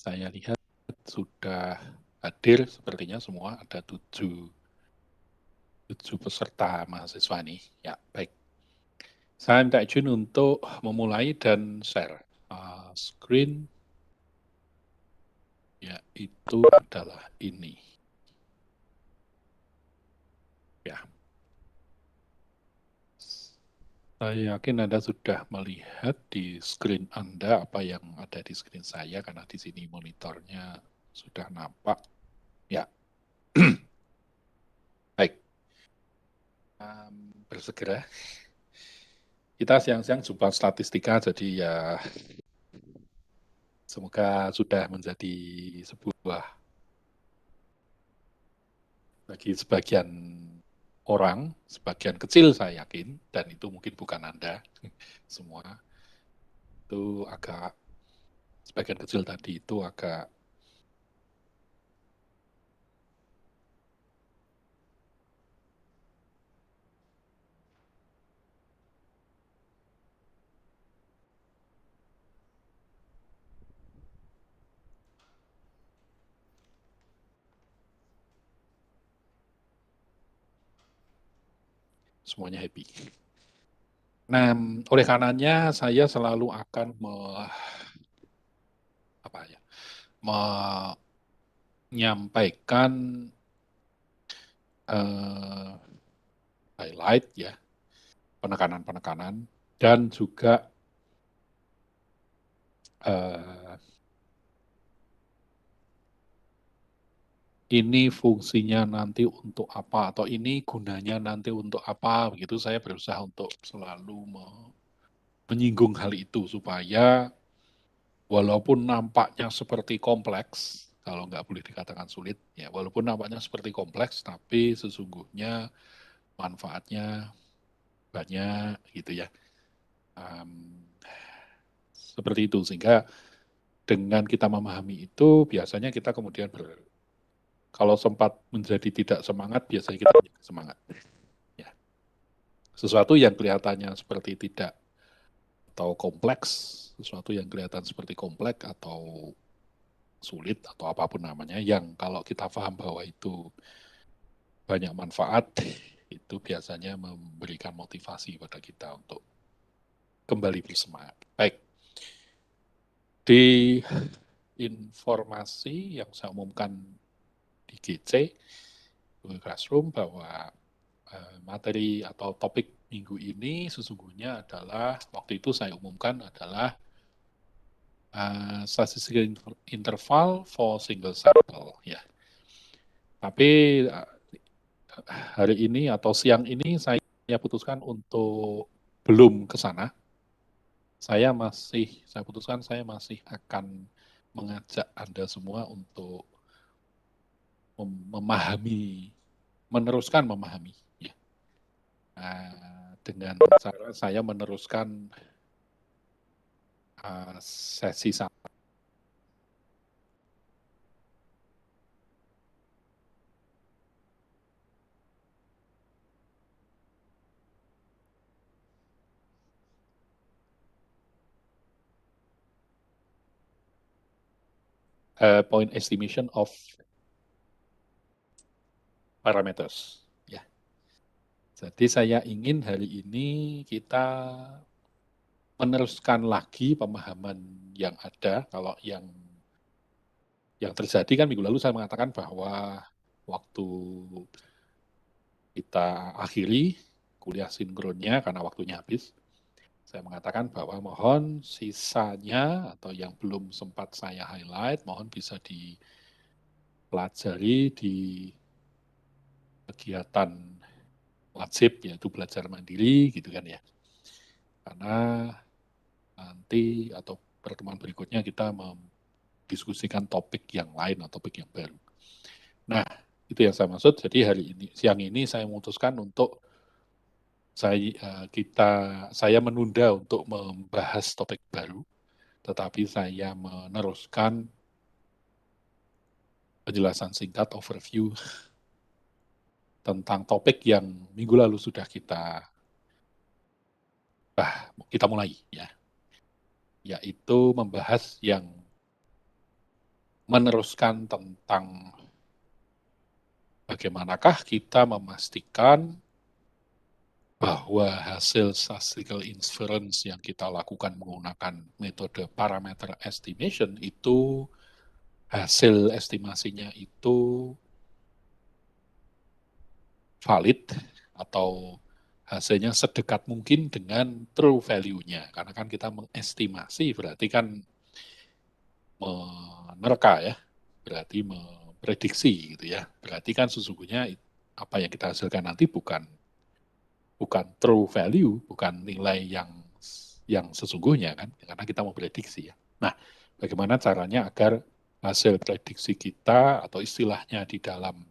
Saya lihat sudah hadir sepertinya semua, ada tujuh peserta mahasiswa nih. Ya, baik. Saya minta izin untuk memulai dan share screen, yaitu adalah ini. Ya, saya yakin Anda sudah melihat di screen Anda apa yang ada di screen saya, karena di sini monitornya sudah nampak. Ya, baik. Bersegera. Kita siang-siang jumpa statistika, jadi ya semoga sudah menjadi sebuah, bagi sebagian orang, sebagian kecil saya yakin, dan itu mungkin bukan Anda semua, itu agak, sebagian kecil tadi itu agak semuanya happy. Nah, oleh karenanya saya selalu akan menyampaikan eh, highlight ya, penekanan-penekanan, dan juga eh, ini fungsinya nanti untuk apa, atau ini gunanya nanti untuk apa, begitu. Saya berusaha untuk selalu menyinggung hal itu, supaya walaupun nampaknya seperti kompleks, kalau nggak boleh dikatakan sulit, ya walaupun nampaknya seperti kompleks, tapi sesungguhnya manfaatnya banyak, gitu ya. Um, Seperti itu, sehingga dengan kita memahami itu, biasanya kita kemudian kalau sempat menjadi tidak semangat, biasanya kita menjadi semangat. Ya. Sesuatu yang kelihatannya seperti tidak atau kompleks, sesuatu yang kelihatan seperti kompleks atau sulit atau apapun namanya, yang kalau kita paham bahwa itu banyak manfaat, itu biasanya memberikan motivasi pada kita untuk kembali bersemangat. Baik, di informasi yang saya umumkan di GC, Google Classroom, bahwa materi atau topik minggu ini sesungguhnya adalah, waktu itu saya umumkan adalah statistical interval for single sample. Ya. Tapi hari ini atau siang ini saya putuskan untuk belum ke sana. Saya putuskan saya masih akan mengajak Anda semua untuk memahami, meneruskan memahami. Ya. Dengan cara saya meneruskan sesi satu. Point estimation of parameters. Ya. Jadi saya ingin hari ini kita meneruskan lagi pemahaman yang ada. Kalau yang terjadi kan minggu lalu saya mengatakan bahwa waktu kita akhiri kuliah sinkronnya karena waktunya habis, saya mengatakan bahwa mohon sisanya atau yang belum sempat saya highlight, mohon bisa dipelajari di kegiatan wajib, yaitu belajar mandiri, gitu kan ya. Karena nanti atau pertemuan berikutnya kita mendiskusikan topik yang lain atau topik yang baru. Nah, itu yang saya maksud. Jadi hari ini, siang ini saya memutuskan untuk saya menunda untuk membahas topik baru, tetapi saya meneruskan penjelasan singkat overview tentang topik yang minggu lalu sudah kita mulai, ya, yaitu membahas yang meneruskan tentang bagaimanakah kita memastikan bahwa hasil statistical inference yang kita lakukan menggunakan metode parameter estimation itu hasil estimasinya itu valid atau hasilnya sedekat mungkin dengan true value-nya. Karena kan kita mengestimasi berarti kan menerka ya, berarti memprediksi gitu ya. Berarti kan sesungguhnya apa yang kita hasilkan nanti bukan true value, bukan nilai yang sesungguhnya kan, karena kita mau prediksi ya. Nah, bagaimana caranya agar hasil prediksi kita atau istilahnya di dalam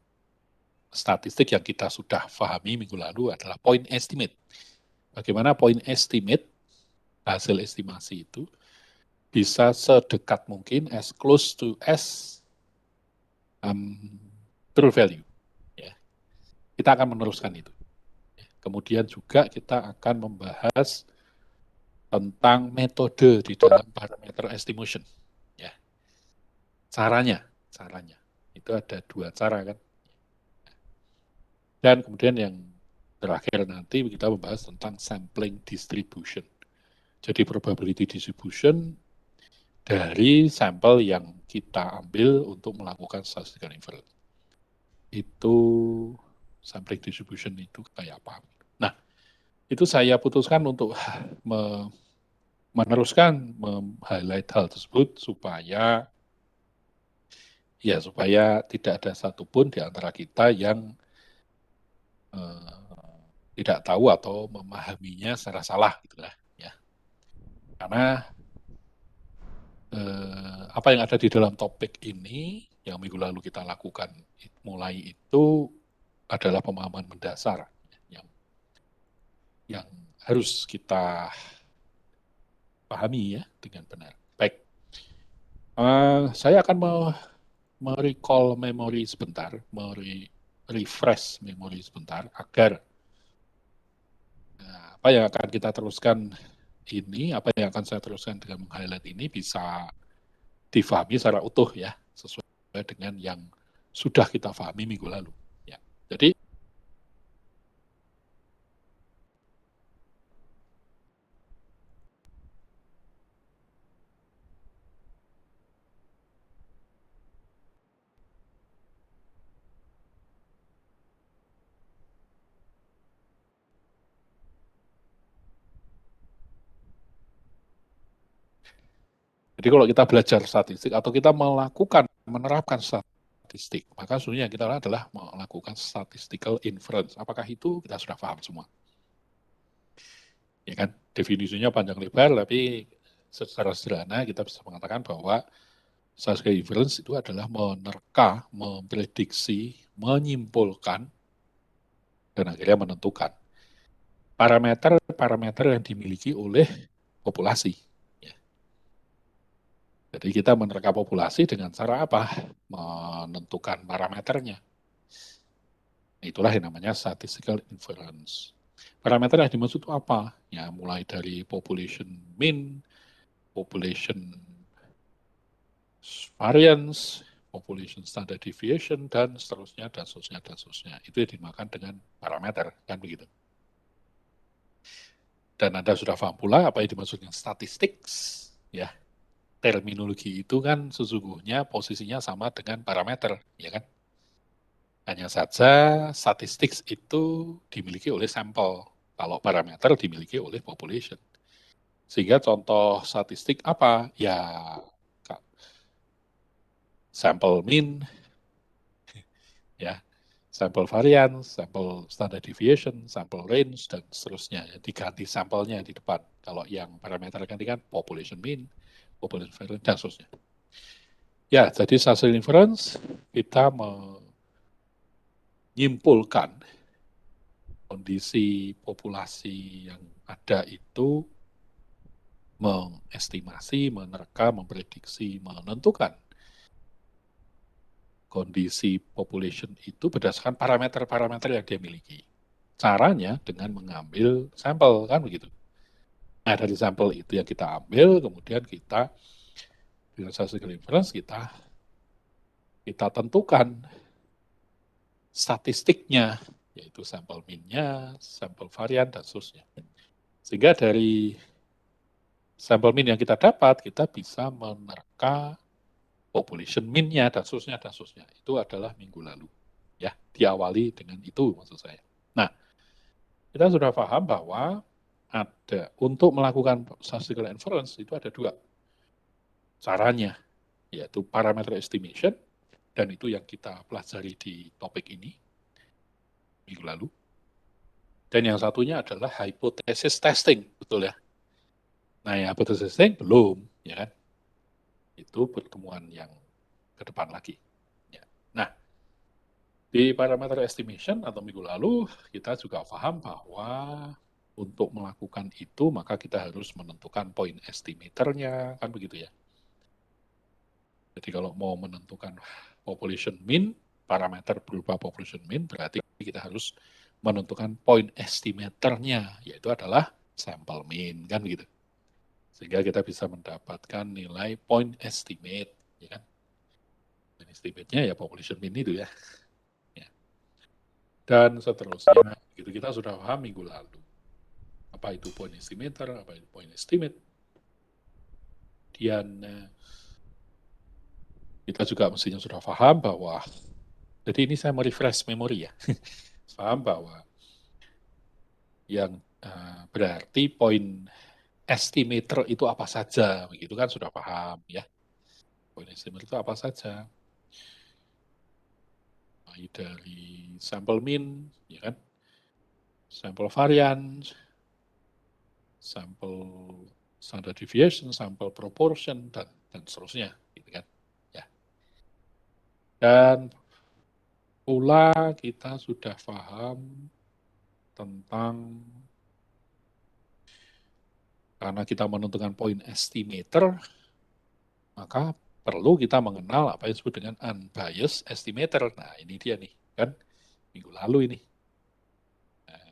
statistik yang kita sudah pahami minggu lalu adalah point estimate. Bagaimana point estimate, hasil estimasi itu bisa sedekat mungkin, as close to as true value. Ya. Kita akan meneruskan itu. Kemudian juga kita akan membahas tentang metode di dalam parameter estimation. Ya. Caranya. Itu ada 2 cara kan. Dan kemudian yang terakhir nanti kita membahas tentang sampling distribution. Jadi probability distribution dari sampel yang kita ambil untuk melakukan statistical inference. Itu sampling distribution itu kayak apa. Nah, itu saya putuskan untuk meneruskan highlight hal tersebut supaya tidak ada satupun di antara kita yang tidak tahu atau memahaminya secara salah gitu lah ya. Karena apa yang ada di dalam topik ini yang minggu lalu kita lakukan mulai itu adalah pemahaman mendasar yang harus kita pahami ya dengan benar. Baik, saya akan merecall memori sebentar, refresh memori sebentar agar apa yang akan kita teruskan ini, apa yang akan saya teruskan dengan meng-highlight ini bisa difahami secara utuh ya, sesuai dengan yang sudah kita pahami minggu lalu. Ya. Jadi kalau kita belajar statistik atau kita menerapkan statistik, maka sebenarnya kita adalah melakukan statistical inference. Apakah itu kita sudah paham semua? Ya kan, definisinya panjang lebar, tapi secara sederhana kita bisa mengatakan bahwa statistical inference itu adalah menerka, memprediksi, menyimpulkan, dan akhirnya menentukan parameter-parameter yang dimiliki oleh populasi. Ya. Jadi kita menerka populasi dengan cara apa? Menentukan parameternya. Itulah yang namanya statistical inference. Parameter yang dimaksud itu apa? Ya, mulai dari population mean, population variance, population standard deviation, dan seterusnya, dan seterusnya, dan seterusnya. Itu yang dimakan dengan parameter, kan begitu. Dan Anda sudah paham pula apa yang dimaksud dengan statistics, ya. Terminologi itu kan sesungguhnya posisinya sama dengan parameter, ya kan? Hanya saja statistics itu dimiliki oleh sampel, kalau parameter dimiliki oleh population. Sehingga contoh statistik apa? Ya, sampel mean, ya, sampel variance, sampel standard deviation, sampel range, dan seterusnya. Diganti sampelnya di depan. Kalau yang parameter ganti kan population mean, population variance, dan seterusnya. Ya, jadi hasil inference kita menyimpulkan kondisi populasi yang ada itu, mengestimasi, menerka, memprediksi, menentukan kondisi population itu berdasarkan parameter-parameter yang dia miliki. Caranya dengan mengambil sampel, kan begitu. Nah, dari sampel itu yang kita ambil, kemudian kita dengan statistical inference kita kita tentukan statistiknya, yaitu sampel mean-nya, sampel varian, dan seterusnya. Sehingga dari sampel mean yang kita dapat, kita bisa menerka population mean-nya, dan seterusnya, dan seterusnya. Itu adalah minggu lalu. Ya, diawali dengan itu maksud saya. Nah, kita sudah paham bahwa ada untuk melakukan statistical inference itu ada dua caranya, yaitu parameter estimation, dan itu yang kita pelajari di topik ini minggu lalu. Dan yang satunya adalah hypothesis testing, betul ya. Nah, ya hypothesis testing belum, ya kan? Itu pertemuan yang ke depan lagi. Ya. Nah, di parameter estimation atau minggu lalu kita juga paham bahwa untuk melakukan itu maka kita harus menentukan point estimatornya, kan begitu ya. Jadi kalau mau menentukan population mean, parameter berupa population mean, berarti kita harus menentukan point estimatornya, yaitu adalah sampel mean, kan begitu. Sehingga kita bisa mendapatkan nilai point estimate, ya kan. Point estimate-nya ya population mean itu ya. Ya. Dan seterusnya, gitu kita sudah paham minggu lalu. Apa itu point estimator, apa itu point estimate. Dan kita juga mestinya sudah paham bahwa, jadi ini saya merefresh memori ya, paham bahwa yang berarti point estimator itu apa saja, begitu kan sudah paham ya. Point estimator itu apa saja? Mulai dari sampel mean, ya kan, sampel varian, sampel standard deviation, sampel proportion, dan seterusnya, gitu kan. Ya. Dan pula kita sudah paham tentang karena kita menentukan point estimator, maka perlu kita mengenal apa yang disebut dengan unbiased estimator. Nah, ini dia nih, kan minggu lalu ini. Nah,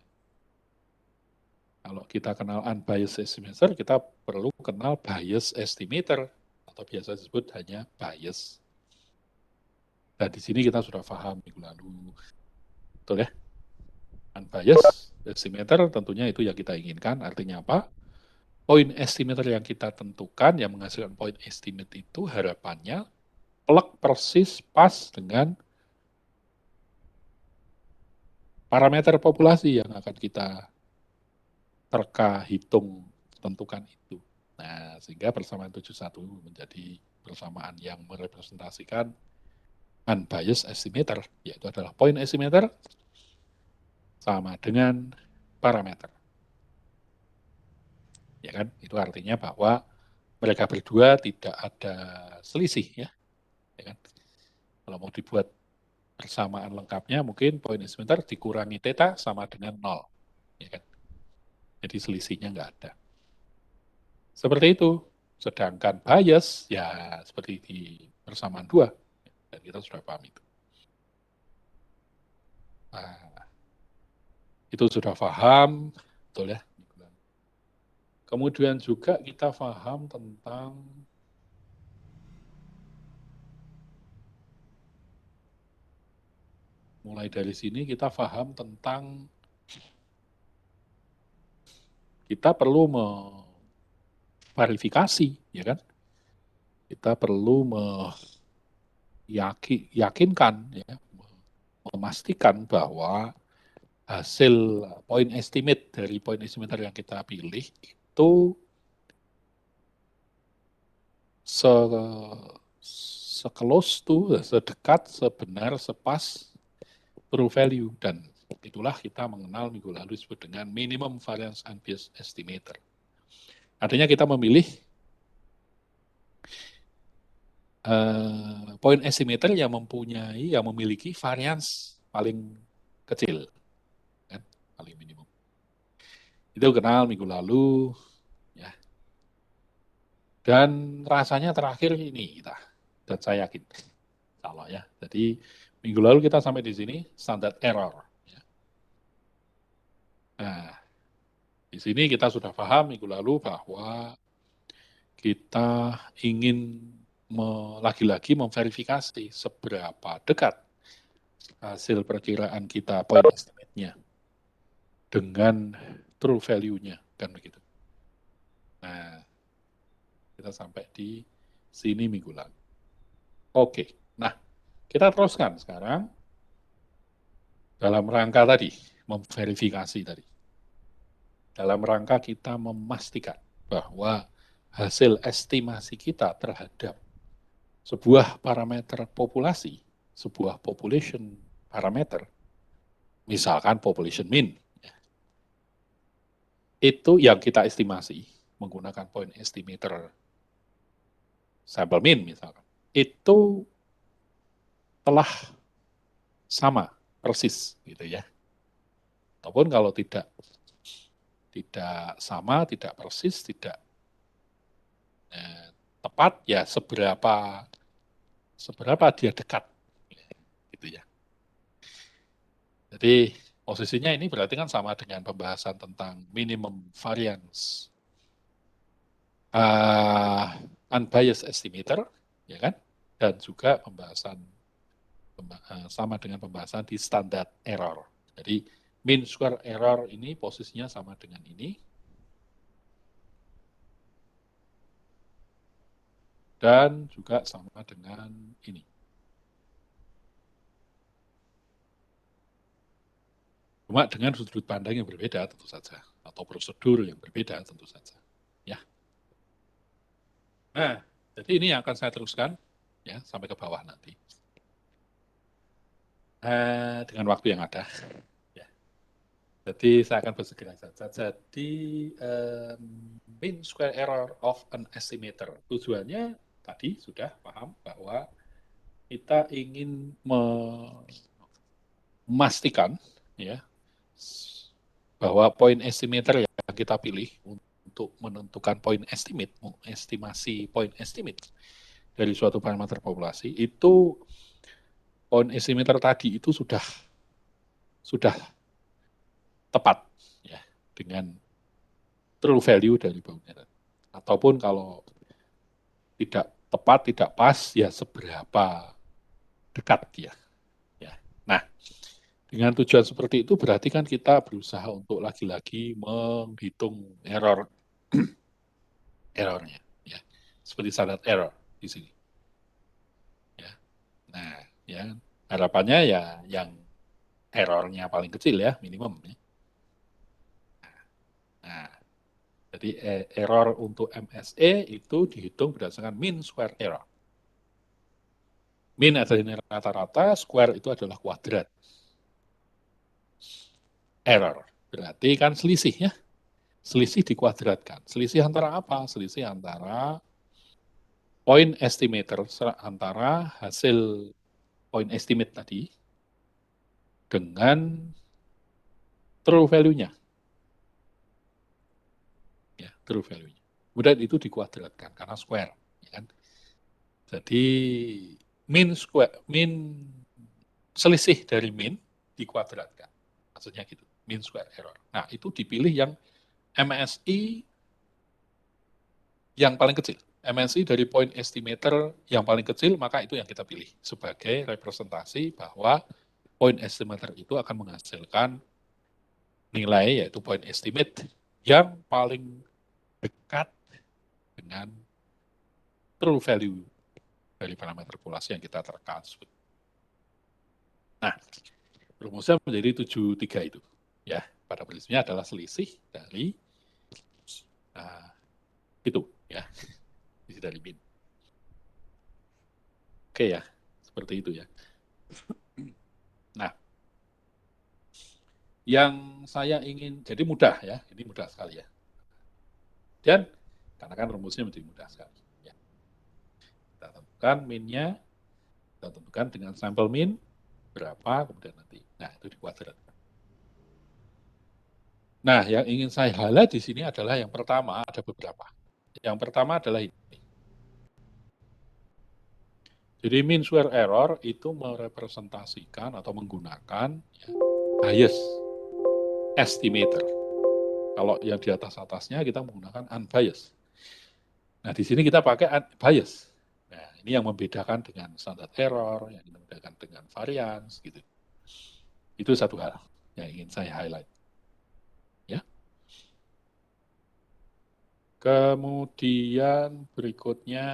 kalau kita kenal unbiased estimator, kita perlu kenal bias estimator, atau biasa disebut hanya bias. Dan di sini kita sudah paham minggu lalu. Betul ya? Unbiased estimator tentunya itu yang kita inginkan. Artinya apa? Point estimator yang kita tentukan, yang menghasilkan point estimate itu harapannya plek persis pas dengan parameter populasi yang akan kita terka, hitung, tentukan itu. Nah, sehingga persamaan 71 menjadi persamaan yang merepresentasikan unbiased estimator, yaitu adalah point estimator sama dengan parameter. Ya kan? Itu artinya bahwa mereka berdua tidak ada selisih ya. Ya kan? Kalau mau dibuat persamaan lengkapnya mungkin point estimator dikurangi theta sama dengan 0. Ya kan? Jadi selisihnya nggak ada. Seperti itu. Sedangkan bias, ya seperti di persamaan 2. Dan kita sudah paham itu. Nah, itu sudah paham, betul ya. Kemudian juga kita paham tentang mulai dari sini kita paham tentang kita perlu memverifikasi, ya kan? Kita perlu meyakinkan, ya, memastikan bahwa hasil point estimate dari point estimator yang kita pilih itu se-close to, sedekat, sebenar, sepas true value. Dan itulah kita mengenal minggu lalu disebut dengan minimum variance unbiased estimator. Artinya kita memilih point estimator yang memiliki variance paling kecil, kan? Paling minimum. Itu kenal minggu lalu, ya. Dan rasanya terakhir ini kita, dan saya yakin, salah ya. Jadi minggu lalu kita sampai di sini standard error. Ya. Nah, di sini kita sudah paham minggu lalu bahwa kita ingin lagi-lagi memverifikasi seberapa dekat hasil perkiraan kita point estimate-nya dengan true value-nya, kan begitu. Nah, kita sampai di sini minggu lalu. Oke, nah kita teruskan sekarang dalam rangka tadi, memverifikasi tadi. Dalam rangka kita memastikan bahwa hasil estimasi kita terhadap sebuah parameter populasi, sebuah population parameter, misalkan population mean, itu yang kita estimasi menggunakan point estimator sample mean misalkan, itu telah sama persis gitu ya. Ataupun kalau tidak sama, tidak persis, tidak tepat, ya seberapa dia dekat gitu ya. Jadi posisinya ini berarti kan sama dengan pembahasan tentang minimum variance unbiased estimator, ya kan? Dan juga pembahasan sama dengan pembahasan di standard error. Jadi mean square error ini posisinya sama dengan ini. Dan juga sama dengan ini. Cuma dengan sudut pandang yang berbeda tentu saja. Atau prosedur yang berbeda tentu saja. Ya. Nah, jadi ini yang akan saya teruskan ya sampai ke bawah nanti. Dengan waktu yang ada. Ya. Jadi saya akan bersegera saja. Jadi mean square error of an estimator. Tujuannya tadi sudah paham bahwa kita ingin memastikan ya bahwa point estimator yang kita pilih untuk menentukan point estimate, estimasi point estimate dari suatu parameter populasi itu point estimator tadi itu sudah tepat ya dengan true value dari bangunan. Ataupun kalau tidak tepat, tidak pas, ya seberapa dekat dia. Ya. Nah, dengan tujuan seperti itu berarti kan kita berusaha untuk lagi-lagi menghitung errornya, ya, seperti standard error di sini. Ya. Nah, ya harapannya ya yang errornya paling kecil ya, minimum. Ya. Nah, jadi error untuk MSE itu dihitung berdasarkan mean square error. Mean adalah rata-rata, square itu adalah kuadrat. Error, berarti kan selisih ya. Selisih dikuadratkan. Selisih antara apa? Selisih antara point estimator, antara hasil point estimate tadi dengan true value-nya. Ya, true value-nya. Kemudian itu dikuadratkan karena square. Ya kan? Jadi mean selisih dari mean dikuadratkan. Maksudnya gitu, mean square error. Nah, itu dipilih yang MSI yang paling kecil. MSI dari point estimator yang paling kecil, maka itu yang kita pilih sebagai representasi bahwa point estimator itu akan menghasilkan nilai, yaitu point estimate, yang paling dekat dengan true value dari parameter populasi yang kita terka. Nah, rumusnya menjadi 73 itu. Ya, pada prinsipnya adalah selisih dari itu, ya, selisih dari min. Oke ya, seperti itu ya. Nah, yang saya ingin, jadi mudah ya, ini mudah sekali ya. Dan karena kan rumusnya menjadi mudah sekali. Ya. Kita tentukan min-nya, kita tentukan dengan sampel min, berapa, kemudian nanti. Nah, itu dikuadratkan. Nah, yang ingin saya highlight di sini adalah yang pertama, ada beberapa. Yang pertama adalah ini. Jadi mean square error itu merepresentasikan atau menggunakan ya, bias estimator. Kalau yang di atas-atasnya kita menggunakan unbiased. Nah, di sini kita pakai bias. Nah, ini yang membedakan dengan standard error, yang membedakan dengan variance, gitu. Itu satu hal yang ingin saya highlight. Ya. Kemudian berikutnya,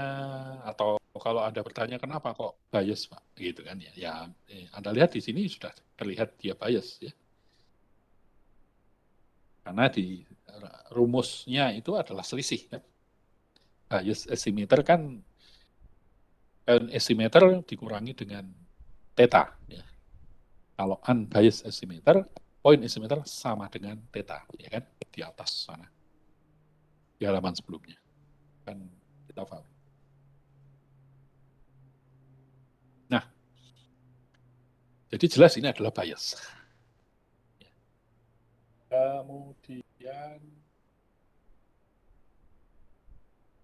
atau kalau Anda bertanya kenapa kok bias, Pak, gitu kan ya. Ya, Anda lihat di sini sudah terlihat dia bias ya. Karena di rumusnya itu adalah selisih kan. Bias estimator kan estimator dikurangi dengan theta ya. Kalau unbiased estimator, point estimator sama dengan theta ya kan di atas sana. Di halaman sebelumnya. Kan kita paham. Nah, jadi jelas ini adalah bias. Kemudian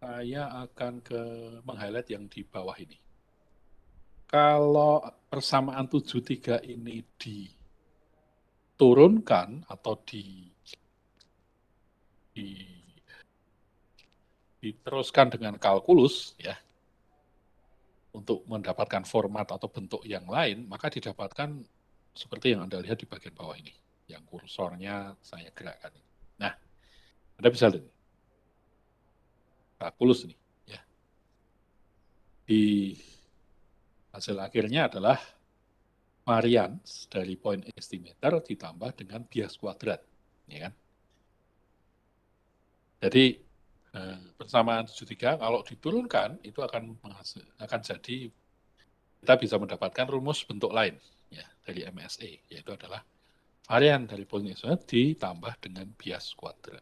saya akan meng-highlight yang di bawah ini. Kalau persamaan 73 ini diturunkan atau diteruskan dengan kalkulus ya untuk mendapatkan format atau bentuk yang lain, maka didapatkan seperti yang Anda lihat di bagian bawah ini, yang kursornya saya gerakkan. Nah, Anda bisa lihat kalkulus ini ya. Di hasil akhirnya adalah varians dari point estimator ditambah dengan bias kuadrat, ya kan? Jadi persamaan 73 kalau diturunkan itu akan jadi kita bisa mendapatkan rumus bentuk lain ya dari MSE, yaitu adalah varian dari point estimator ditambah dengan bias kuadrat.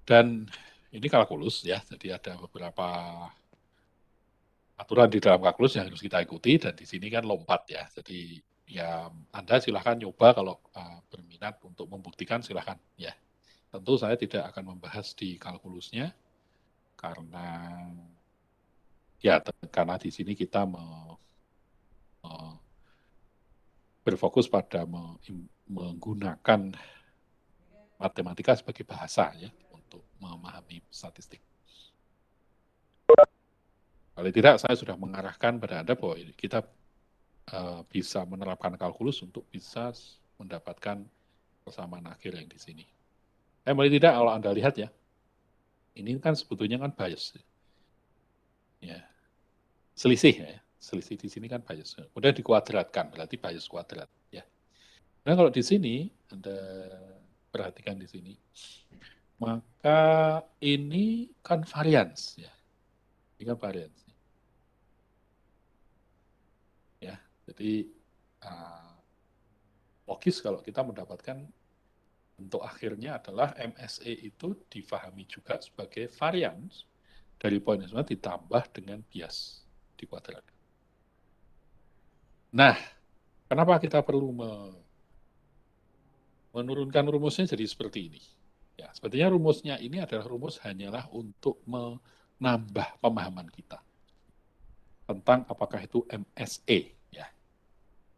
Dan ini kalkulus ya, jadi ada beberapa aturan di dalam kalkulus yang harus kita ikuti, dan di sini kan lompat ya. Jadi ya Anda silahkan nyoba kalau berminat untuk membuktikan silahkan ya. Tentu saya tidak akan membahas di kalkulusnya karena ya karena di sini kita berfokus pada menggunakan matematika sebagai bahasa ya untuk memahami statistik. Kalau tidak saya sudah mengarahkan pada Anda bahwa kita bisa menerapkan kalkulus untuk bisa mendapatkan persamaan akhir yang di sini. Paling tidak kalau Anda lihat ya, ini kan sebetulnya kan bias. Ya. Selisih ya. Selisih di sini kan bias. Kemudian dikuadratkan, berarti bias kuadrat. Ya. Nah kalau di sini, Anda perhatikan di sini, maka ini kan varians. Ya. Ini kan varians. Ya. Jadi logis kalau kita mendapatkan bentuk akhirnya adalah MSE itu difahami juga sebagai varians dari point estimator ditambah dengan bias dikuadratkan. Nah, kenapa kita perlu menurunkan rumusnya jadi seperti ini? Ya, sepertinya rumusnya ini adalah rumus hanyalah untuk menambah pemahaman kita tentang apakah itu MSE. Ya.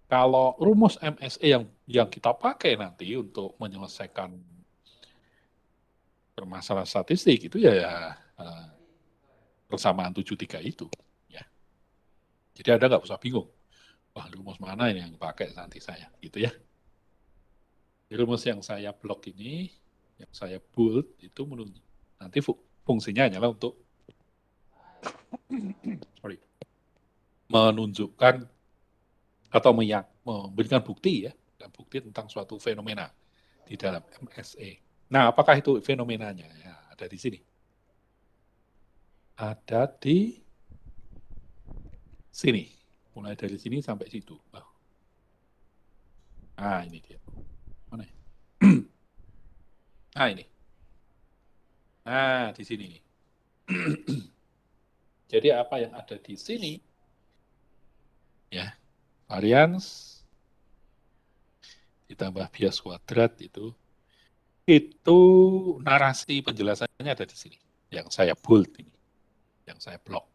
Kalau rumus MSE yang kita pakai nanti untuk menyelesaikan permasalahan statistik itu ya persamaan 73 itu. Ya. Jadi Anda nggak usah bingung. Wah, rumus mana ini yang dipakai nanti saya, gitu ya. Rumus yang saya blok ini, yang saya bold, itu nanti fungsinya hanyalah untuk menunjukkan atau memberikan bukti ya, dan bukti tentang suatu fenomena di dalam MSE. Nah, apakah itu fenomenanya? Ya, ada di sini. Ada di sini. Mulai dari sini sampai situ. Nah, ini dia. Mana ya? Nah, ini. Nah, di sini. Jadi apa yang ada di sini, ya, varians ditambah bias kuadrat itu narasi penjelasannya ada di sini. Yang saya bold ini, yang saya block.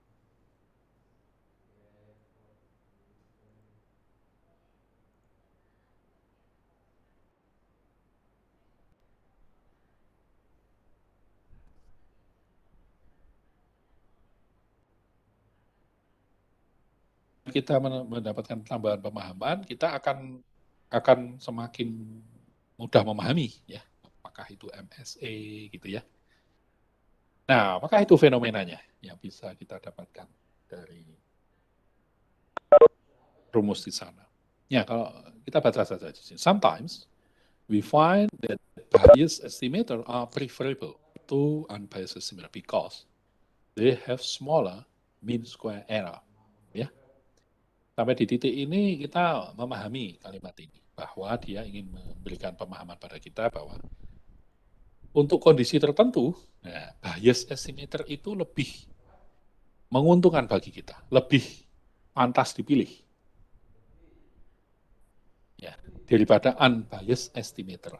kita mendapatkan tambahan pemahaman, kita akan semakin mudah memahami ya, apakah itu MSA gitu ya. Nah, apakah itu fenomenanya yang bisa kita dapatkan dari rumus di sana? Ya, kalau kita baca saja. Sometimes we find that bias estimator are preferable to unbiased estimator because they have smaller mean square error. Ya, sampai di titik ini kita memahami kalimat ini bahwa dia ingin memberikan pemahaman pada kita bahwa untuk kondisi tertentu, nah, bias estimator itu lebih menguntungkan bagi kita, lebih pantas dipilih ya daripada unbiased estimator.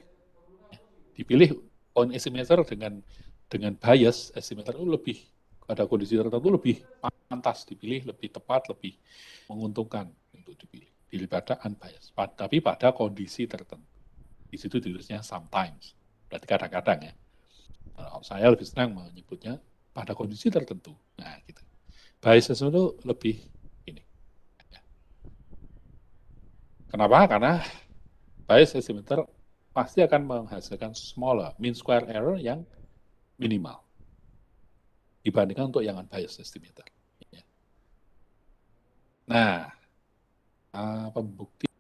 Ya, dipilih point estimator dengan bias estimator itu lebih pada kondisi tertentu lebih pantas dipilih, lebih tepat, lebih menguntungkan untuk dipilih daripada unbiased. Tapi pada kondisi tertentu. Di situ tulisnya sometimes. Berarti kadang-kadang ya. Kalau saya lebih senang menyebutnya pada kondisi tertentu. Nah, gitu. Bias itu lebih ini. Kenapa? Karena bias estimator pasti akan menghasilkan smaller mean square error yang minimal dibandingkan untuk yang unbiased estimator. Nah, pembuktian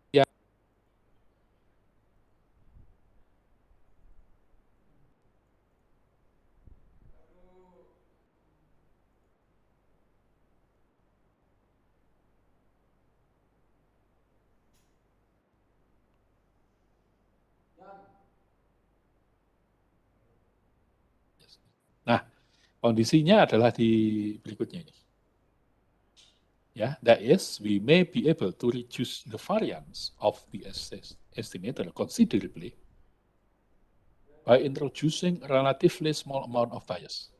Nah, kondisinya adalah di berikutnya ini. Ya, that is, we may be able to reduce the variance of the estimator considerably by introducing a relatively small amount of bias.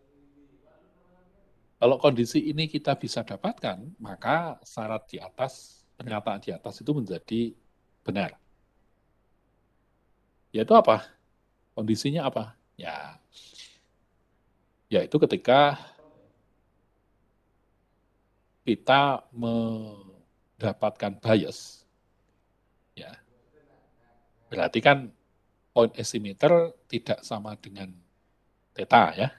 Kalau kondisi ini kita bisa dapatkan, maka syarat di atas, pernyataan di atas itu menjadi benar. Yaitu apa? Kondisinya apa? Ya, yaitu ketika kita mendapatkan bias, ya, berarti kan point estimator tidak sama dengan theta ya,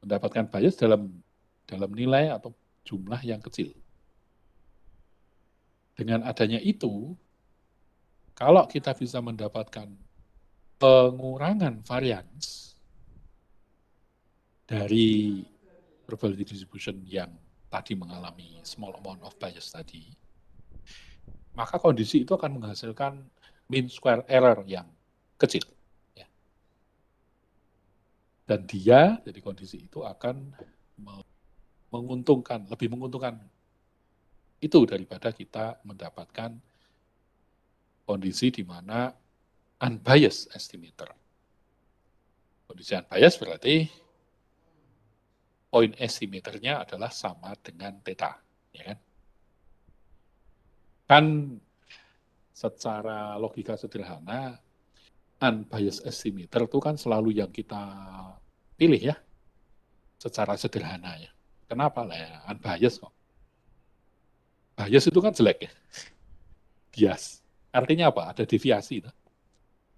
mendapatkan bias dalam nilai atau jumlah yang kecil. Dengan adanya itu, kalau kita bisa mendapatkan pengurangan varians dari probability distribution yang tadi mengalami small amount of bias tadi, maka kondisi itu akan menghasilkan mean square error yang kecil. Ya. Dan dia, jadi kondisi itu akan menguntungkan, lebih menguntungkan itu daripada kita mendapatkan kondisi di mana unbiased estimator. Kondisi unbiased berarti point estimatornya adalah sama dengan theta, ya kan? Kan secara logika sederhana, unbiased estimator itu kan selalu yang kita pilih ya, secara sederhana ya. Kenapa lah ya, unbiased kok? Bias itu kan jelek ya, bias. Artinya apa? Ada deviasi,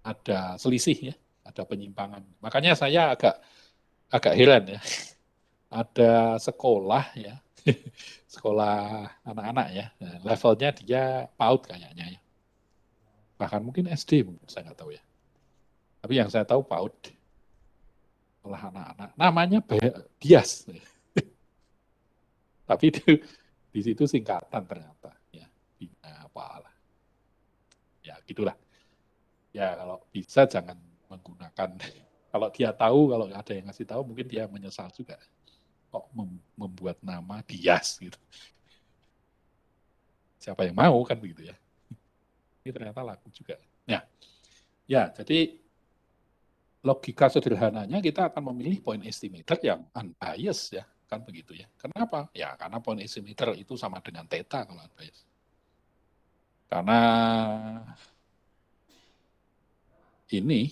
ada selisih ya, ada penyimpangan. Makanya saya agak heran ya, ada sekolah ya, sekolah anak-anak ya, levelnya dia PAUD kayaknya ya. Bahkan mungkin SD, saya nggak tahu ya. Tapi yang saya tahu PAUD, sekolah anak-anak, namanya bias. Tapi itu di situ singkatan ternyata ya, bina apalah. Ya gitulah. Ya kalau bisa jangan menggunakan, kalau dia tahu, kalau ada yang ngasih tahu mungkin dia menyesal juga. Kok membuat nama bias gitu. Siapa yang mau kan begitu ya. Ini ternyata laku juga. Nah, ya jadi logika sederhananya kita akan memilih point estimator yang unbiased ya, kan begitu ya. Kenapa? Ya karena point estimator itu sama dengan theta kalau unbiased. Karena ini,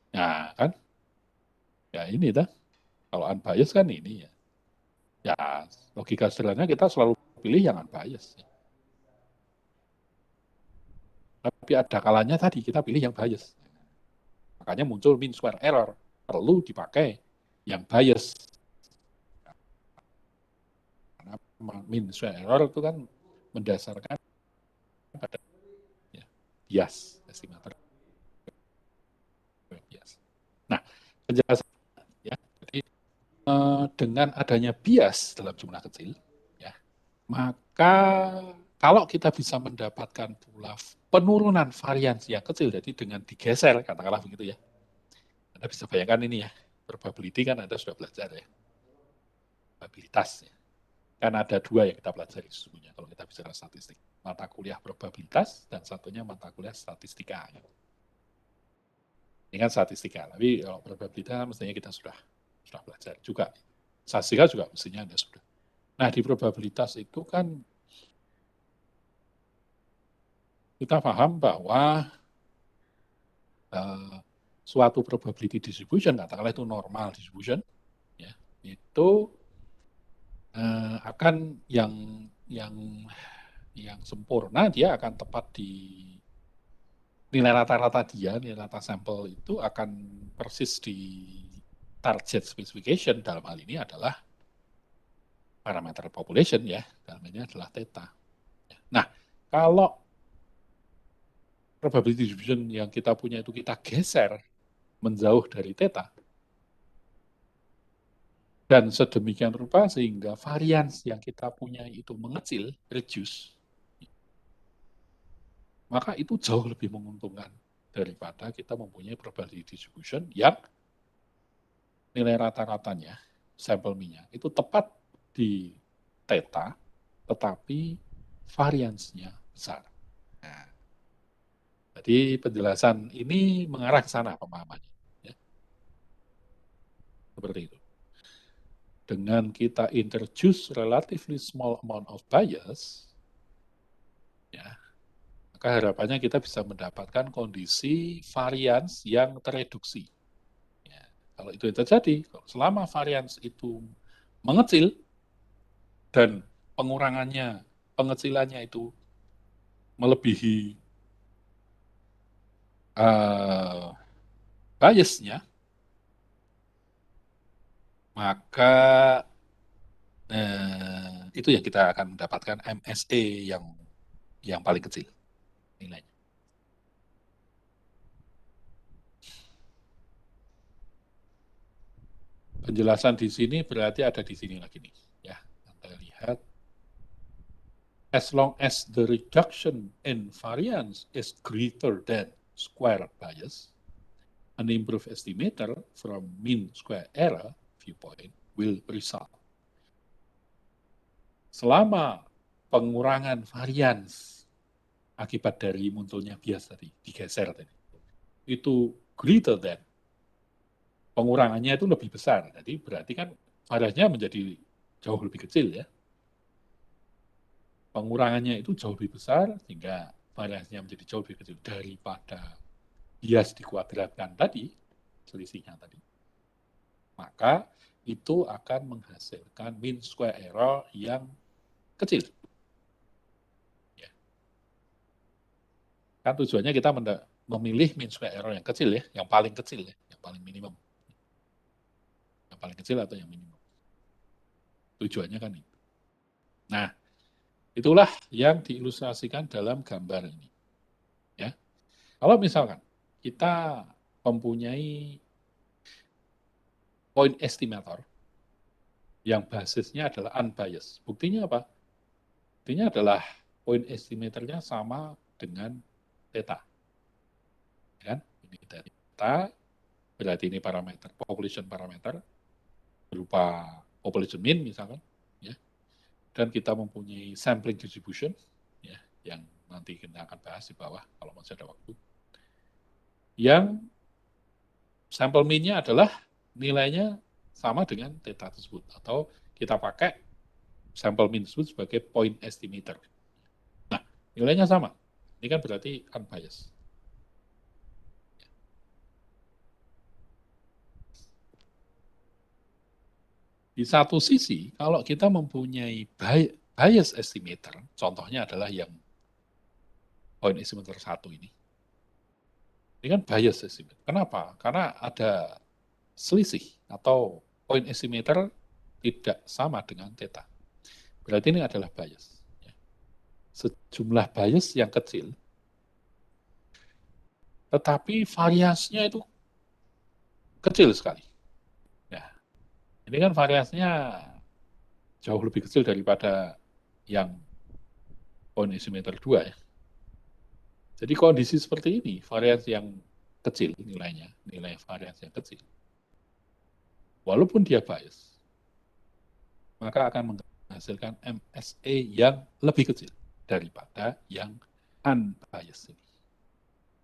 nah kan, ya ini dah. Kalau unbiased kan ini ya. Ya, logika sederhananya kita selalu pilih yang unbiased. Tapi ada kalanya tadi kita pilih yang bias. Makanya muncul mean square error. Perlu dipakai yang bias. Karena mean square error itu kan mendasarkan pada ya, bias, estimator bias. Nah, penjelasan ya, jadi dengan adanya bias dalam jumlah kecil, ya, maka kalau kita bisa mendapatkan pula penurunan variansi yang kecil, jadi dengan digeser, katakanlah begitu ya, Anda bisa bayangkan ini ya, probability kan Anda sudah belajar ya, probabilitas ya. Kan ada dua yang kita pelajari sesungguhnya kalau kita bicara statistik. Mata kuliah probabilitas dan satunya mata kuliah statistika. Ini kan statistika, tapi kalau probabilitas mestinya kita sudah belajar juga. Statistika juga mestinya Anda sudah. Nah, di probabilitas itu kan kita paham bahwa uh, suatu probability distribution, katakanlah itu normal distribution, ya, itu akan yang yang sempurna dia akan tepat di nilai rata-rata dia, nilai rata sampel itu akan persis di target specification dalam hal ini adalah parameter population ya, dalam ini adalah theta. Nah, kalau probability distribution yang kita punya itu kita geser menjauh dari theta, dan sedemikian rupa sehingga varians yang kita punya itu mengecil, reduce, maka itu jauh lebih menguntungkan daripada kita mempunyai probability distribution yang nilai rata-ratanya, sampel minyak, itu tepat di theta, tetapi variansnya besar. Nah, jadi penjelasan ini mengarah ke sana pemahamannya. Ya, seperti itu. Dengan kita introduce relatively small amount of bias, ya, maka harapannya kita bisa mendapatkan kondisi varians yang tereduksi. Ya, kalau itu yang terjadi, selama varians itu mengecil dan pengecilannya itu melebihi biasnya, maka itu yang kita akan mendapatkan MSE yang paling kecil nilainya. Penjelasan di sini berarti ada di sini lagi nih. Ya, Anda lihat. As long as the reduction in variance is greater than square bias, an improved estimator from mean square error viewpoint will result. Selama pengurangan varians akibat dari munculnya bias tadi, digeser tadi, itu greater than, pengurangannya itu lebih besar. Jadi berarti kan variansnya menjadi jauh lebih kecil ya. Pengurangannya itu jauh lebih besar, sehingga variansnya menjadi jauh lebih kecil daripada bias dikuadratkan tadi, selisihnya tadi. Maka itu akan menghasilkan mean square error yang kecil. Ya. Kan tujuannya kita memilih mean square error yang kecil ya, yang paling kecil ya, yang paling minimum. Yang paling kecil atau yang minimum. Tujuannya kan itu. Nah, itulah yang diilustrasikan dalam gambar ini. Ya. Kalau misalkan kita mempunyai point estimator yang basisnya adalah unbiased. Buktinya apa? Buktinya adalah point estimatornya sama dengan theta. Ya kan? Ini theta, berarti ini parameter, population parameter, berupa population mean misalkan. Ya. Dan kita mempunyai sampling distribution, ya, yang nanti kita akan bahas di bawah kalau masih ada waktu. Yang sampel mean-nya adalah nilainya sama dengan theta tersebut, atau kita pakai sampel mean tersebut sebagai point estimator. Nah, nilainya sama. Ini kan berarti unbiased. Di satu sisi, kalau kita mempunyai bias estimator, contohnya adalah yang point estimator 1 ini. Ini kan bias estimator. Kenapa? Karena ada selisih atau point estimator tidak sama dengan theta. Berarti ini adalah bias. Sejumlah bias yang kecil, tetapi variasinya itu kecil sekali. Ya, ini kan variasinya jauh lebih kecil daripada yang point estimator 2 ya. Jadi kondisi seperti ini, variasi yang kecil nilainya, nilai variasi yang kecil, walaupun dia bias, maka akan menghasilkan MSE yang lebih kecil daripada yang unbiased ini.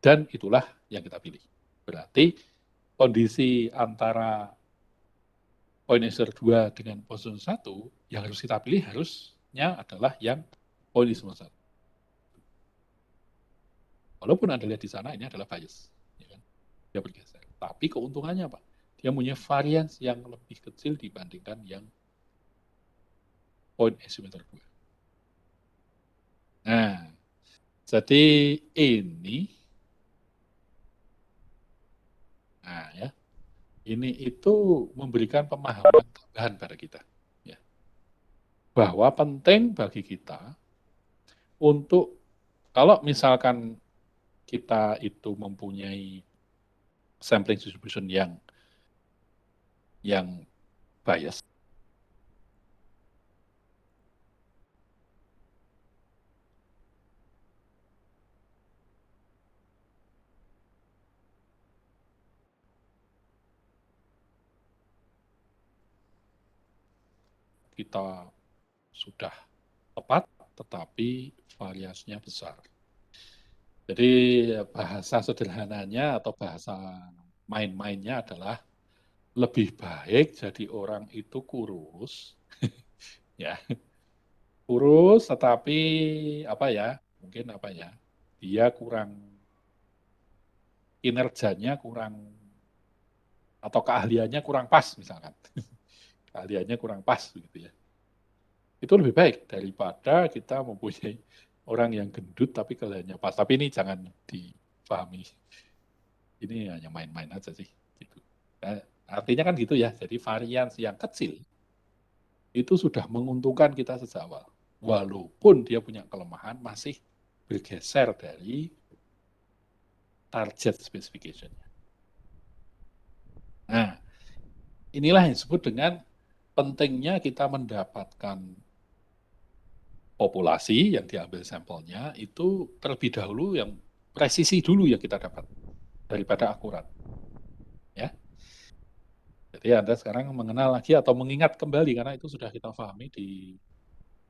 Dan itulah yang kita pilih. Berarti kondisi antara point estimator 2 dengan point estimator 1 yang harus kita pilih harusnya adalah yang point estimator 1. Walaupun Anda lihat di sana ini adalah bias, ya kan? Dia bergeser. Tapi keuntungannya apa? Dia punya varians yang lebih kecil dibandingkan yang point estimator 2. Nah, jadi ini, nah ya, ini itu memberikan pemahaman tambahan pada kita, ya, bahwa penting bagi kita untuk kalau misalkan kita itu mempunyai sampling distribution yang bias, kita sudah tepat, tetapi variasinya besar. Jadi bahasa sederhananya atau bahasa main-mainnya adalah lebih baik jadi orang itu kurus, ya, kurus tetapi apa ya, mungkin apa ya, dia kurang kinerjanya kurang atau keahliannya kurang pas misalkan, keahliannya kurang pas begitu ya. Itu lebih baik daripada kita mempunyai orang yang gendut tapi keahliannya pas. Tapi ini jangan dipahami, ini hanya main-main aja sih. Gitu. Nah, artinya kan gitu ya, jadi variasi yang kecil itu sudah menguntungkan kita sejak awal. Walaupun dia punya kelemahan, masih bergeser dari target specification. Nah, inilah yang disebut dengan pentingnya kita mendapatkan populasi yang diambil sampelnya itu terlebih dahulu yang presisi dulu yang kita dapat daripada akurat. Ya. Jadi Anda sekarang mengenal lagi atau mengingat kembali karena itu sudah kita pahami di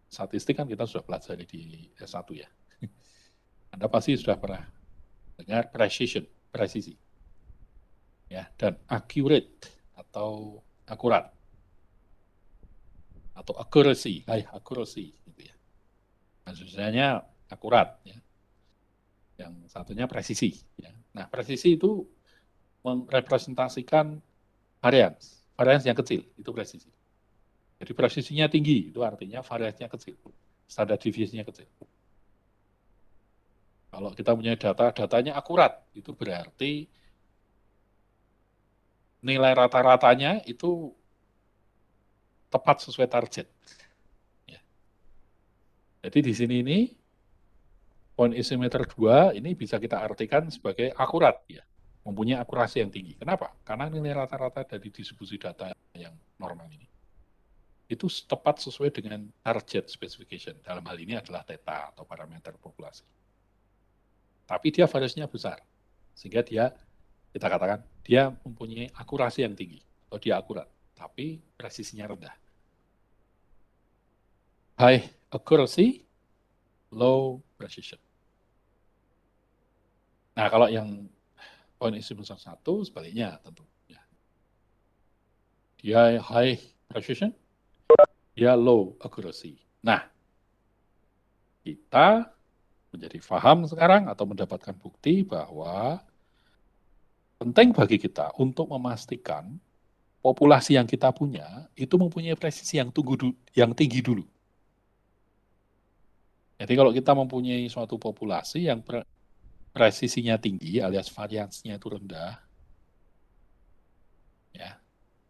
statistik kan kita sudah pelajari di S1 ya. Anda pasti sudah pernah dengar precision, presisi. Ya, dan accurate atau akurat atau accuracy, high accuracy gitu ya. Maksudnya akurat ya. Yang satunya presisi ya. Nah, presisi itu merepresentasikan varians yang kecil, itu presisi. Jadi presisinya tinggi, itu artinya variasinya kecil, standar deviasinya kecil. Kalau kita punya datanya akurat, itu berarti nilai rata-ratanya itu tepat sesuai target. Ya. Jadi di sini ini, point estimator 2 ini bisa kita artikan sebagai akurat, ya, mempunyai akurasi yang tinggi. Kenapa? Karena nilai rata-rata dari distribusi data yang normal ini itu tepat sesuai dengan target specification. Dalam hal ini adalah theta atau parameter populasi. Tapi dia variasinya besar, sehingga kita katakan, dia mempunyai akurasi yang tinggi, atau dia akurat, tapi presisinya rendah. High accuracy, low precision. Nah, kalau yang point estimator 1, sebaliknya tentu. Ya. Dia high precision, dia low accuracy. Nah, kita menjadi paham sekarang atau mendapatkan bukti bahwa penting bagi kita untuk memastikan populasi yang kita punya itu mempunyai presisi yang tinggi dulu. Jadi kalau kita mempunyai suatu populasi yang presisinya tinggi alias variansinya itu rendah, ya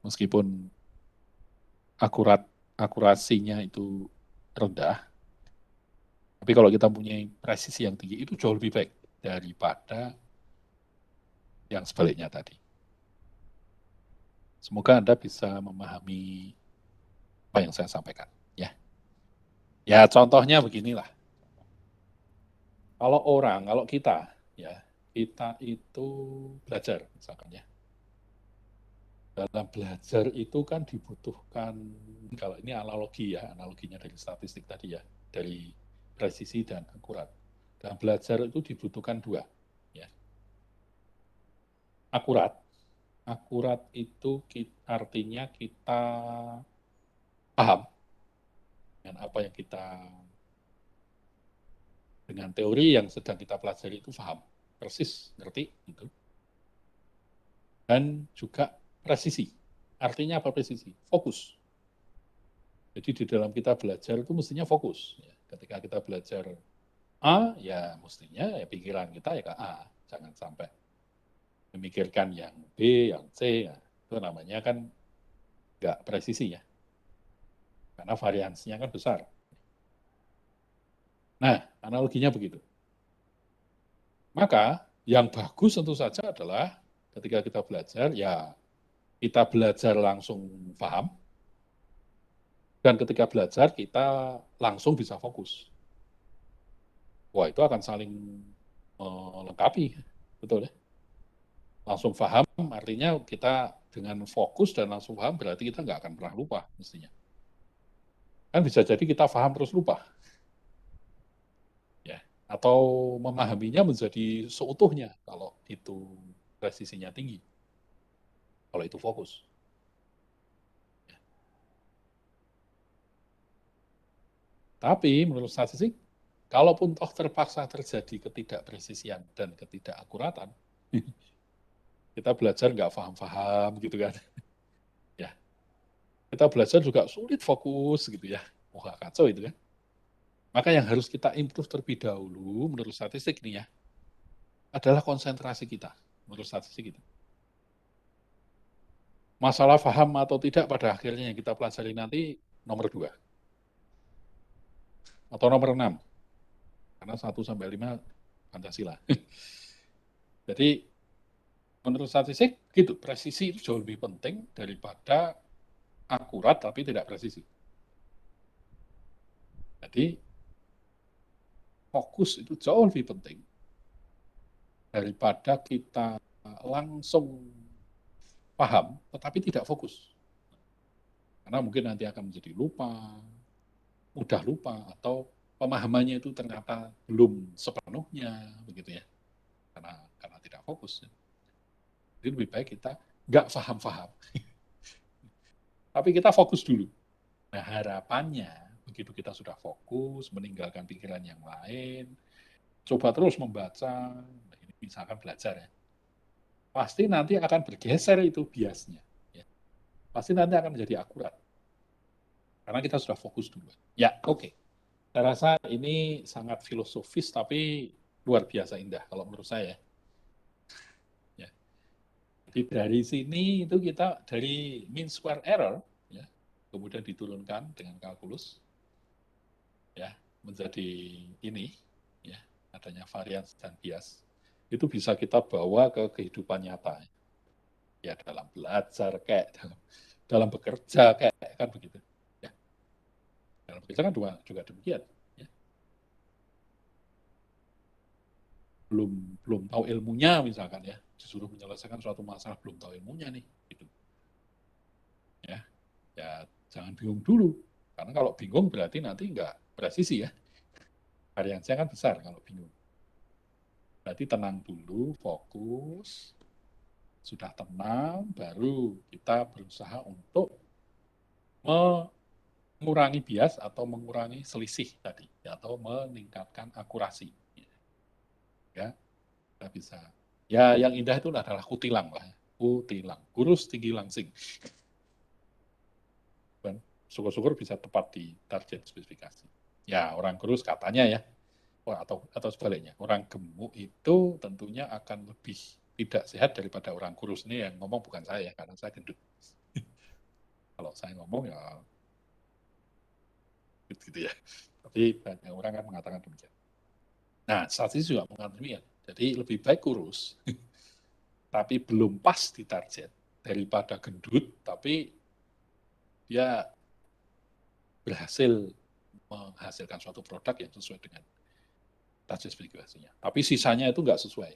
meskipun akurasinya itu rendah, tapi kalau kita mempunyai presisi yang tinggi itu jauh lebih baik daripada yang sebaliknya tadi. Semoga Anda bisa memahami apa yang saya sampaikan. Ya, ya contohnya beginilah. Kalau kita, ya kita itu belajar, misalkan ya. Dalam belajar itu kan dibutuhkan, kalau ini analogi ya, analoginya dari statistik tadi ya, dari presisi dan akurat. Dalam belajar itu dibutuhkan dua, ya. Akurat, akurat itu artinya kita paham dengan apa yang dengan teori yang sedang kita pelajari itu paham, persis, ngerti, gitu. Dan juga presisi. Artinya apa presisi? Fokus. Jadi di dalam kita belajar itu mestinya fokus. Ya. Ketika kita belajar A, ya mestinya ya pikiran kita ya ke A. Jangan sampai memikirkan yang B, yang C. Ya. Itu namanya kan nggak presisi ya. Karena variansinya kan besar. Nah, analoginya begitu. Maka yang bagus tentu saja adalah ketika kita belajar, ya kita belajar langsung paham, dan ketika belajar kita langsung bisa fokus. Wah, itu akan saling melengkapi, betul ya? Langsung paham artinya kita dengan fokus dan langsung paham berarti kita nggak akan pernah lupa mestinya. Kan bisa jadi kita paham terus lupa, ya. Atau memahaminya menjadi seutuhnya kalau itu presisinya tinggi, kalau itu fokus. Ya. Tapi menurut statistik, kalaupun toh terpaksa terjadi ketidakpresisian dan ketidakakuratan, kita belajar nggak paham-paham gitu kan, ya. Kita belajar juga sulit fokus gitu ya, wah kacau itu kan. Maka yang harus kita improve terlebih dahulu menurut statistik ini ya, adalah konsentrasi kita, menurut statistik itu. Masalah paham atau tidak pada akhirnya yang kita pelajari nanti nomor 2 atau nomor 6, karena 1 sampai 5 Pancasila. Jadi menurut statistik gitu, presisi itu jauh lebih penting daripada akurat tapi tidak presisi. Jadi fokus itu jauh lebih penting daripada kita langsung paham tetapi tidak fokus. Karena mungkin nanti akan menjadi lupa, mudah lupa, atau pemahamannya itu ternyata belum sepenuhnya, begitu ya, karena tidak fokus. Jadi lebih baik kita nggak paham-paham, tapi kita fokus dulu. Nah harapannya, begitu kita sudah fokus, meninggalkan pikiran yang lain, coba terus membaca, ini misalkan belajar ya, pasti nanti akan bergeser itu biasnya. Ya. Pasti nanti akan menjadi akurat. Karena kita sudah fokus dulu. Ya, oke. Okay. Saya rasa ini sangat filosofis tapi luar biasa indah kalau menurut saya. Ya. Jadi dari sini itu kita dari mean square error, ya, kemudian diturunkan dengan kalkulus, ya, menjadi ini, ya, adanya varians dan bias. Itu bisa kita bawa ke kehidupan nyata, ya, dalam belajar kayak dalam bekerja kayak kan begitu. Ya. Dalam bekerja kan juga demikian. belum belum tahu ilmunya misalkan ya, disuruh menyelesaikan suatu masalah belum tahu ilmunya nih, gitu. Ya, ya jangan bingung dulu, karena kalau bingung berarti nanti nggak presisi ya, variansinya kan besar kalau bingung. Berarti tenang dulu, fokus, sudah tenang, baru kita berusaha untuk mengurangi bias atau mengurangi selisih tadi, atau meningkatkan akurasi. Ya, kita bisa. Ya, yang indah itu adalah kutilang lah. tilang, kurus tinggi langsing. Dan syukur-syukur bisa tepat di target spesifikasi. Ya, orang kurus katanya ya, atau sebaliknya, orang gemuk itu tentunya akan lebih tidak sehat daripada orang kurus. Ini yang ngomong bukan saya, karena saya gendut. Kalau saya ngomong ya gitu ya. Tapi banyak orang kan mengatakan demikian. Nah, statistik juga mengatakan demikian. Jadi lebih baik kurus, tapi belum pas di target, daripada gendut, tapi dia berhasil menghasilkan suatu produk yang sesuai dengan target spesifikasinya. Tapi sisanya itu nggak sesuai.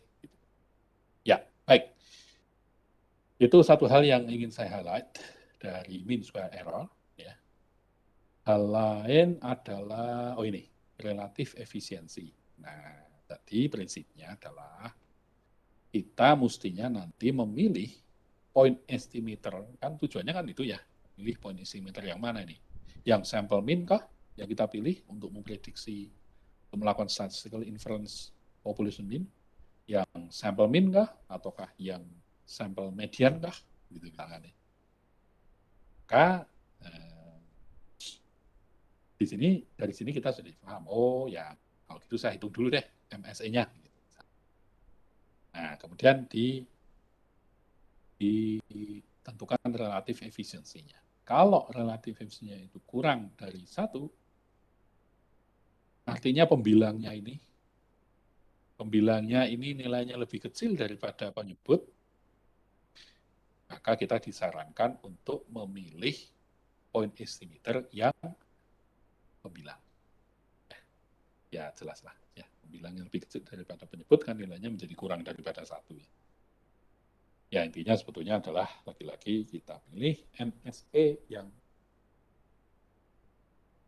Ya, baik. Itu satu hal yang ingin saya highlight dari mean square error. Ya. Hal lain adalah, oh ini, relatif efisiensi. Nah, tadi prinsipnya adalah kita mestinya nanti memilih point estimator, kan tujuannya kan itu ya, pilih point estimator yang mana nih? Yang sample mean kah yang kita pilih untuk memprediksi, untuk melakukan statistical inference population mean, yang sample mean kah, ataukah yang sampel median kah, gitu misalnya. Maka di sini, dari sini kita sudah paham, oh ya kalau gitu saya hitung dulu deh MSE-nya. Nah, kemudian ditentukan relatif efisiensinya. Kalau relatif efisiensinya itu kurang dari 1, artinya pembilangnya ini nilainya lebih kecil daripada penyebut, maka kita disarankan untuk memilih point estimator yang pembilang. Ya, jelas lah. Ya, pembilang yang lebih kecil daripada penyebut kan nilainya menjadi kurang daripada 1. Ya, intinya sebetulnya adalah lagi-lagi kita pilih MSE yang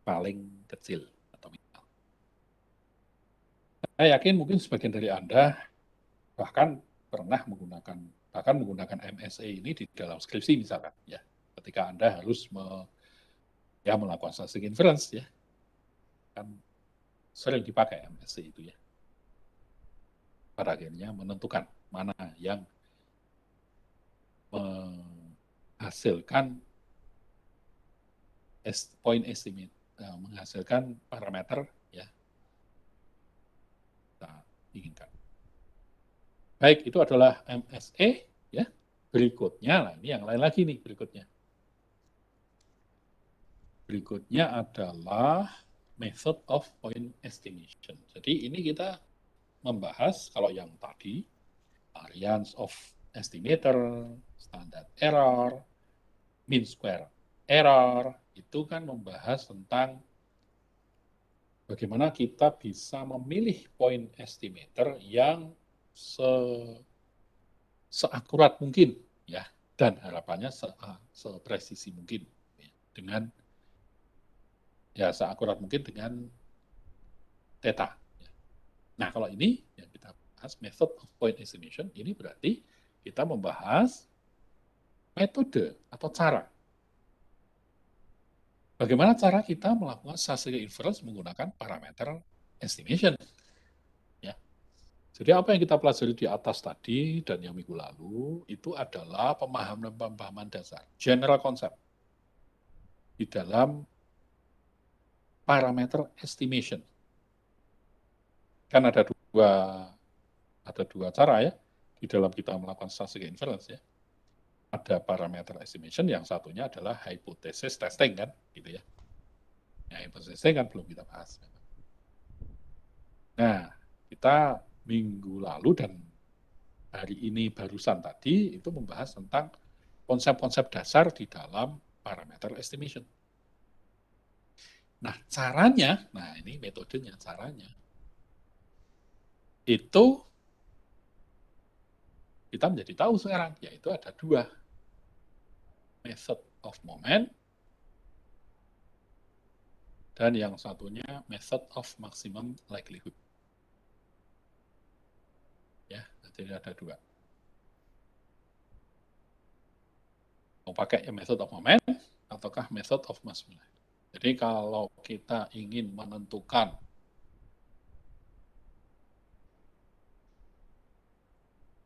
paling kecil atau minimal. Saya yakin mungkin sebagian dari Anda bahkan pernah menggunakan MSE ini di dalam skripsi misalkan, ya, ketika Anda harus melakukan statistical inference, ya, kan sering dipakai MSE itu, ya, pada akhirnya menentukan mana yang menghasilkan point estimate, menghasilkan parameter, ya, kita inginkan. Baik, itu adalah MSE, ya. Berikutnya, nah ini yang lain lagi nih berikutnya. Berikutnya adalah method of point estimation. Jadi ini kita membahas kalau yang tadi, variance of estimator, standard error, mean square error, itu kan membahas tentang bagaimana kita bisa memilih point estimator yang seakurat mungkin, ya, dan harapannya sepresisi mungkin, ya, dengan ya seakurat mungkin dengan theta. Nah, kalau ini yang kita bahas method of point estimation, ini berarti kita membahas metode atau cara. Bagaimana cara kita melakukan statistical inference menggunakan parameter estimation. Ya. Jadi apa yang kita pelajari di atas tadi dan yang minggu lalu, itu adalah pemahaman dasar, general concept, di dalam parameter estimation. Kan ada dua cara ya di dalam kita melakukan statistical inference, ya. Ada parameter estimation, yang satunya adalah hypothesis testing kan, gitu ya. Ya, hypothesis testing kan belum kita bahas. Nah, kita minggu lalu dan hari ini barusan tadi itu membahas tentang konsep-konsep dasar di dalam parameter estimation. Nah, caranya, nah ini metodenya, caranya itu kita menjadi tahu sekarang, yaitu ada 2, method of moment dan yang satunya method of maximum likelihood. Ya, jadi ada 2. Mau pakai method of moment ataukah method of maximum. Jadi kalau kita ingin menentukan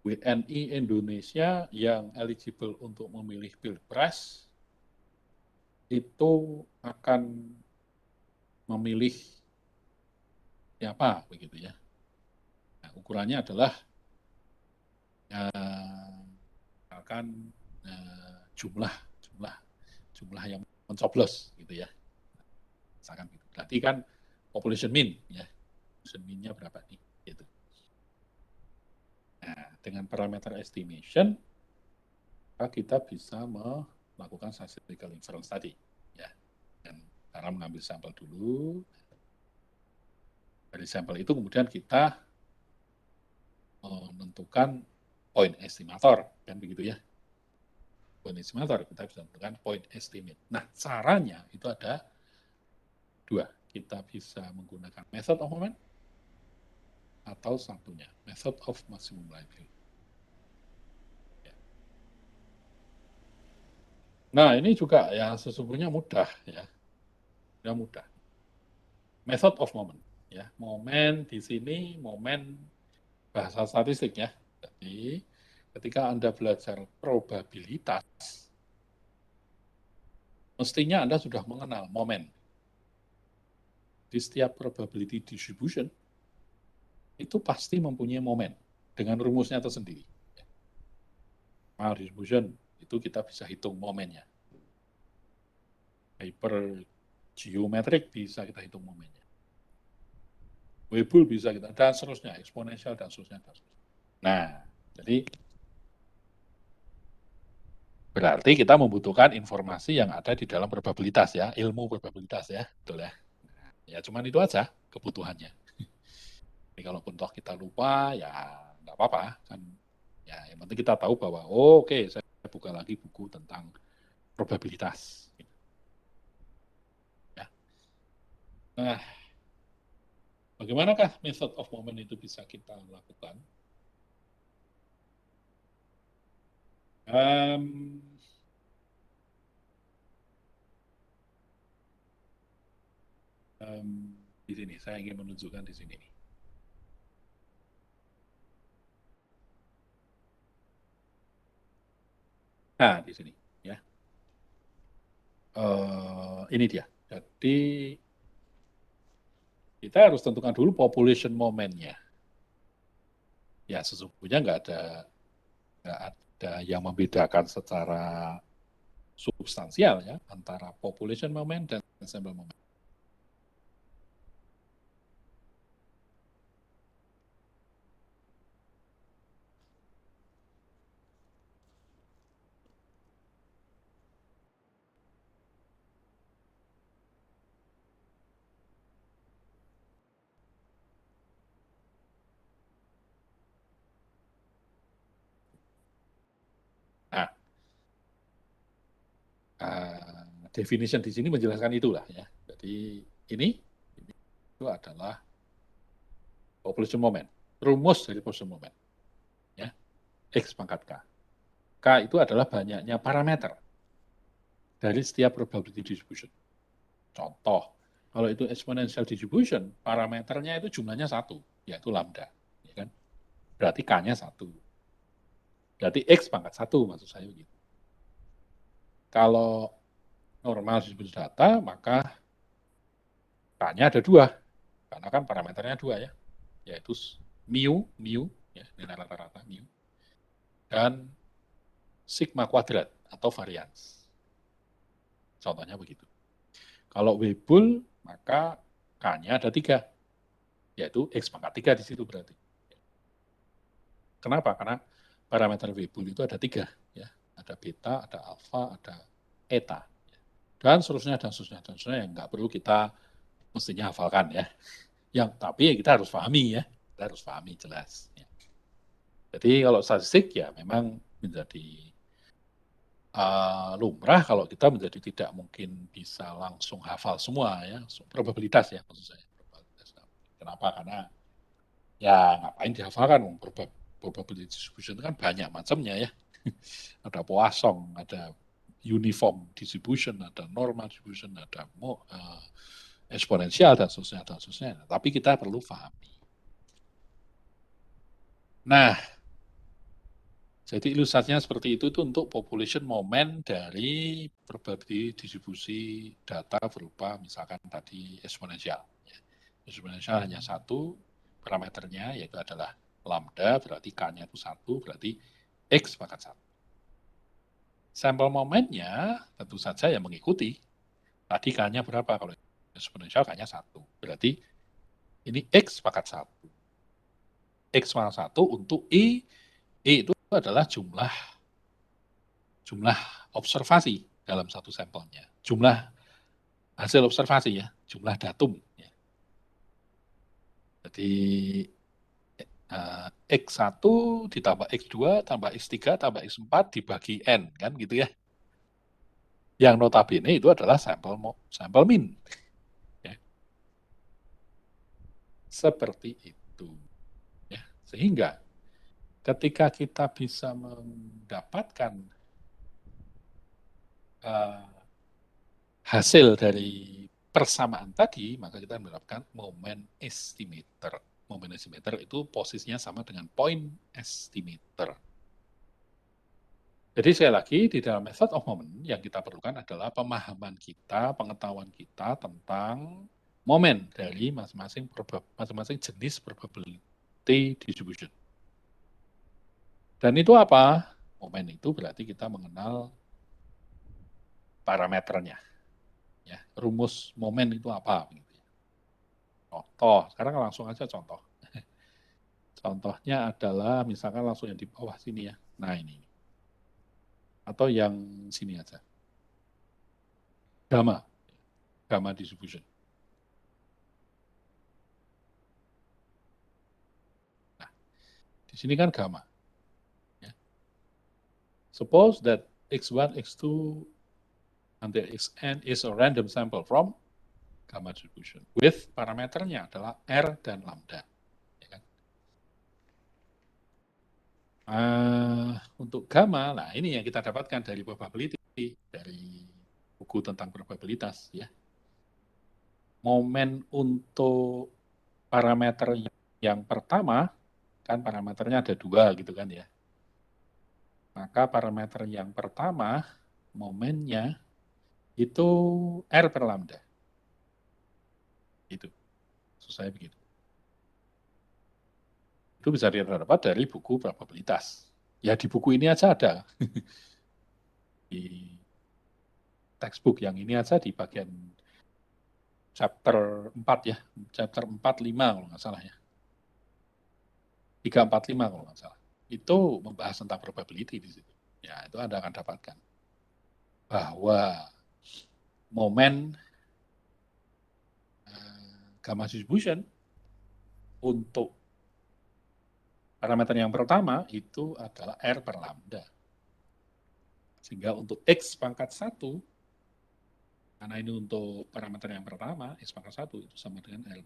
WNI Indonesia yang eligible untuk memilih Pilpres itu akan memilih siapa begitu ya. Nah, ukurannya adalah akan jumlah yang mencoblos gitu ya. Misalkan gitu. Berarti kan population mean ya. Population mean-nya berapa nih gitu. Nah, dengan parameter estimation kita bisa melakukan statistical inference tadi ya. Dan cara mengambil sampel dulu. Dari sampel itu kemudian kita menentukan point estimator kan begitu ya. Point estimator kita bisa menentukan point estimate. Nah, caranya itu ada dua. Kita bisa menggunakan method of moment atau satunya, method of maximum likelihood. Ya. Nah, ini juga ya sesungguhnya mudah ya. Ya mudah. Method of moment ya. Momen di sini momen bahasa statistik ya. Jadi ketika Anda belajar probabilitas, mestinya Anda sudah mengenal momen. Di setiap probability distribution, itu pasti mempunyai momen dengan rumusnya tersendiri. Normal distribution, itu kita bisa hitung momennya. Hyper geometrik bisa kita hitung momennya. Weibull bisa kita, dan seterusnya, eksponensial dan seterusnya. Nah, jadi berarti kita membutuhkan informasi yang ada di dalam probabilitas ya, ilmu probabilitas ya, betul ya. Ya cuman itu aja kebutuhannya. Jadi kalaupun toh kita lupa ya nggak apa-apa kan. Ya yang penting kita tahu bahwa oke, saya buka lagi buku tentang probabilitas. Ya. Nah, bagaimanakah method of moment itu bisa kita lakukan? Um, di sini saya ingin menunjukkan di sini. Nah, di sini ya. Ini dia. Jadi kita harus tentukan dulu population momennya. Ya sesungguhnya nggak ada yang membedakan secara substansial ya antara population moment dan sample moment. Nah, definition di sini menjelaskan itulah ya. Jadi ini itu adalah population moment, rumus dari population moment. Ya, X pangkat K. K itu adalah banyaknya parameter dari setiap probability distribution. Contoh, kalau itu exponential distribution, parameternya itu jumlahnya satu, yaitu lambda. Ya kan? Berarti K-nya satu. Berarti X pangkat satu, maksud saya gitu. Kalau normal distribution data, maka K-nya ada dua, karena kan parameternya dua ya, yaitu mu, ya, nilai rata-rata mu, dan sigma kuadrat atau varians. Contohnya begitu. Kalau Weibull, maka K-nya ada tiga, yaitu X pangkat tiga di situ berarti. Kenapa? Karena parameter Weibull itu ada tiga, ya. Ada beta, ada alfa, ada eta, dan seterusnya yang nggak perlu kita mestinya hafalkan ya. Yang tapi ya kita harus pahami ya, kita harus pahami jelas. Ya. Jadi kalau statistik ya memang menjadi lumrah kalau kita menjadi tidak mungkin bisa langsung hafal semua ya, probabilitas ya maksud saya. Kenapa? Karena ya ngapain dihafalkan, probability distribution itu kan banyak macamnya ya. Ada Poisson, ada uniform distribution, ada normal distribution, ada eksponensial dan seterusnya. Tapi kita perlu pahami. Nah, Jadi ilustrasinya seperti itu untuk population moment dari probability distribusi data berupa misalkan tadi eksponensial. Eksponensial hanya satu parameternya, yaitu adalah lambda, berarti K-nya itu 1, berarti X pangkat 1. Sampel momennya tentu saja yang mengikuti. Tadi K-nya berapa? Kalau eksponensial K-nya 1. Berarti ini X pangkat 1. X pangkat 1 untuk I. I itu adalah jumlah observasi dalam satu sampelnya. Jumlah hasil observasi ya, jumlah datum. Ya. Jadi X1 ditambah X2 tambah X3 tambah X4 dibagi N, kan gitu ya. Yang notabene itu adalah sampel min. Ya. Seperti itu. Ya. Sehingga ketika kita bisa mendapatkan hasil dari persamaan tadi, maka kita menerapkan moment estimator. Moment estimator itu posisinya sama dengan point estimator. Jadi sekali lagi, di dalam method of moment yang kita perlukan adalah pemahaman kita, pengetahuan kita tentang momen dari masing-masing jenis probability distribution. Dan itu apa? Momen itu berarti kita mengenal parameternya. Ya, rumus momen itu apa? Contoh, sekarang langsung aja contoh. Contohnya adalah misalkan langsung yang di bawah sini ya. Nah ini. Atau yang sini aja. Gamma. Gamma distribution. Nah, di sini kan gamma. Ya. Suppose that X1, X2, until Xn is a random sample from gamma distribution. With parameternya adalah R dan lambda. Untuk gamma, nah ini yang kita dapatkan dari probability, dari buku tentang probabilitas. Ya. Momen untuk parameter yang pertama, kan parameternya ada 2 gitu kan ya. Maka parameter yang pertama, momennya, itu R per lambda. Itu, maksud saya begitu. Itu bisa didapat dari buku probabilitas. Ya di buku ini aja ada. Di textbook yang ini aja di bagian chapter 4 ya. Chapter 4, 5 kalau nggak salah ya. 3, 4, 5 kalau nggak salah. Itu membahas tentang probability di situ. Ya, itu Anda akan dapatkan. Bahwa momen gamma distribution untuk parameter yang pertama itu adalah R per lambda. Sehingga untuk X pangkat 1, karena ini untuk parameter yang pertama, X pangkat 1 itu sama dengan L.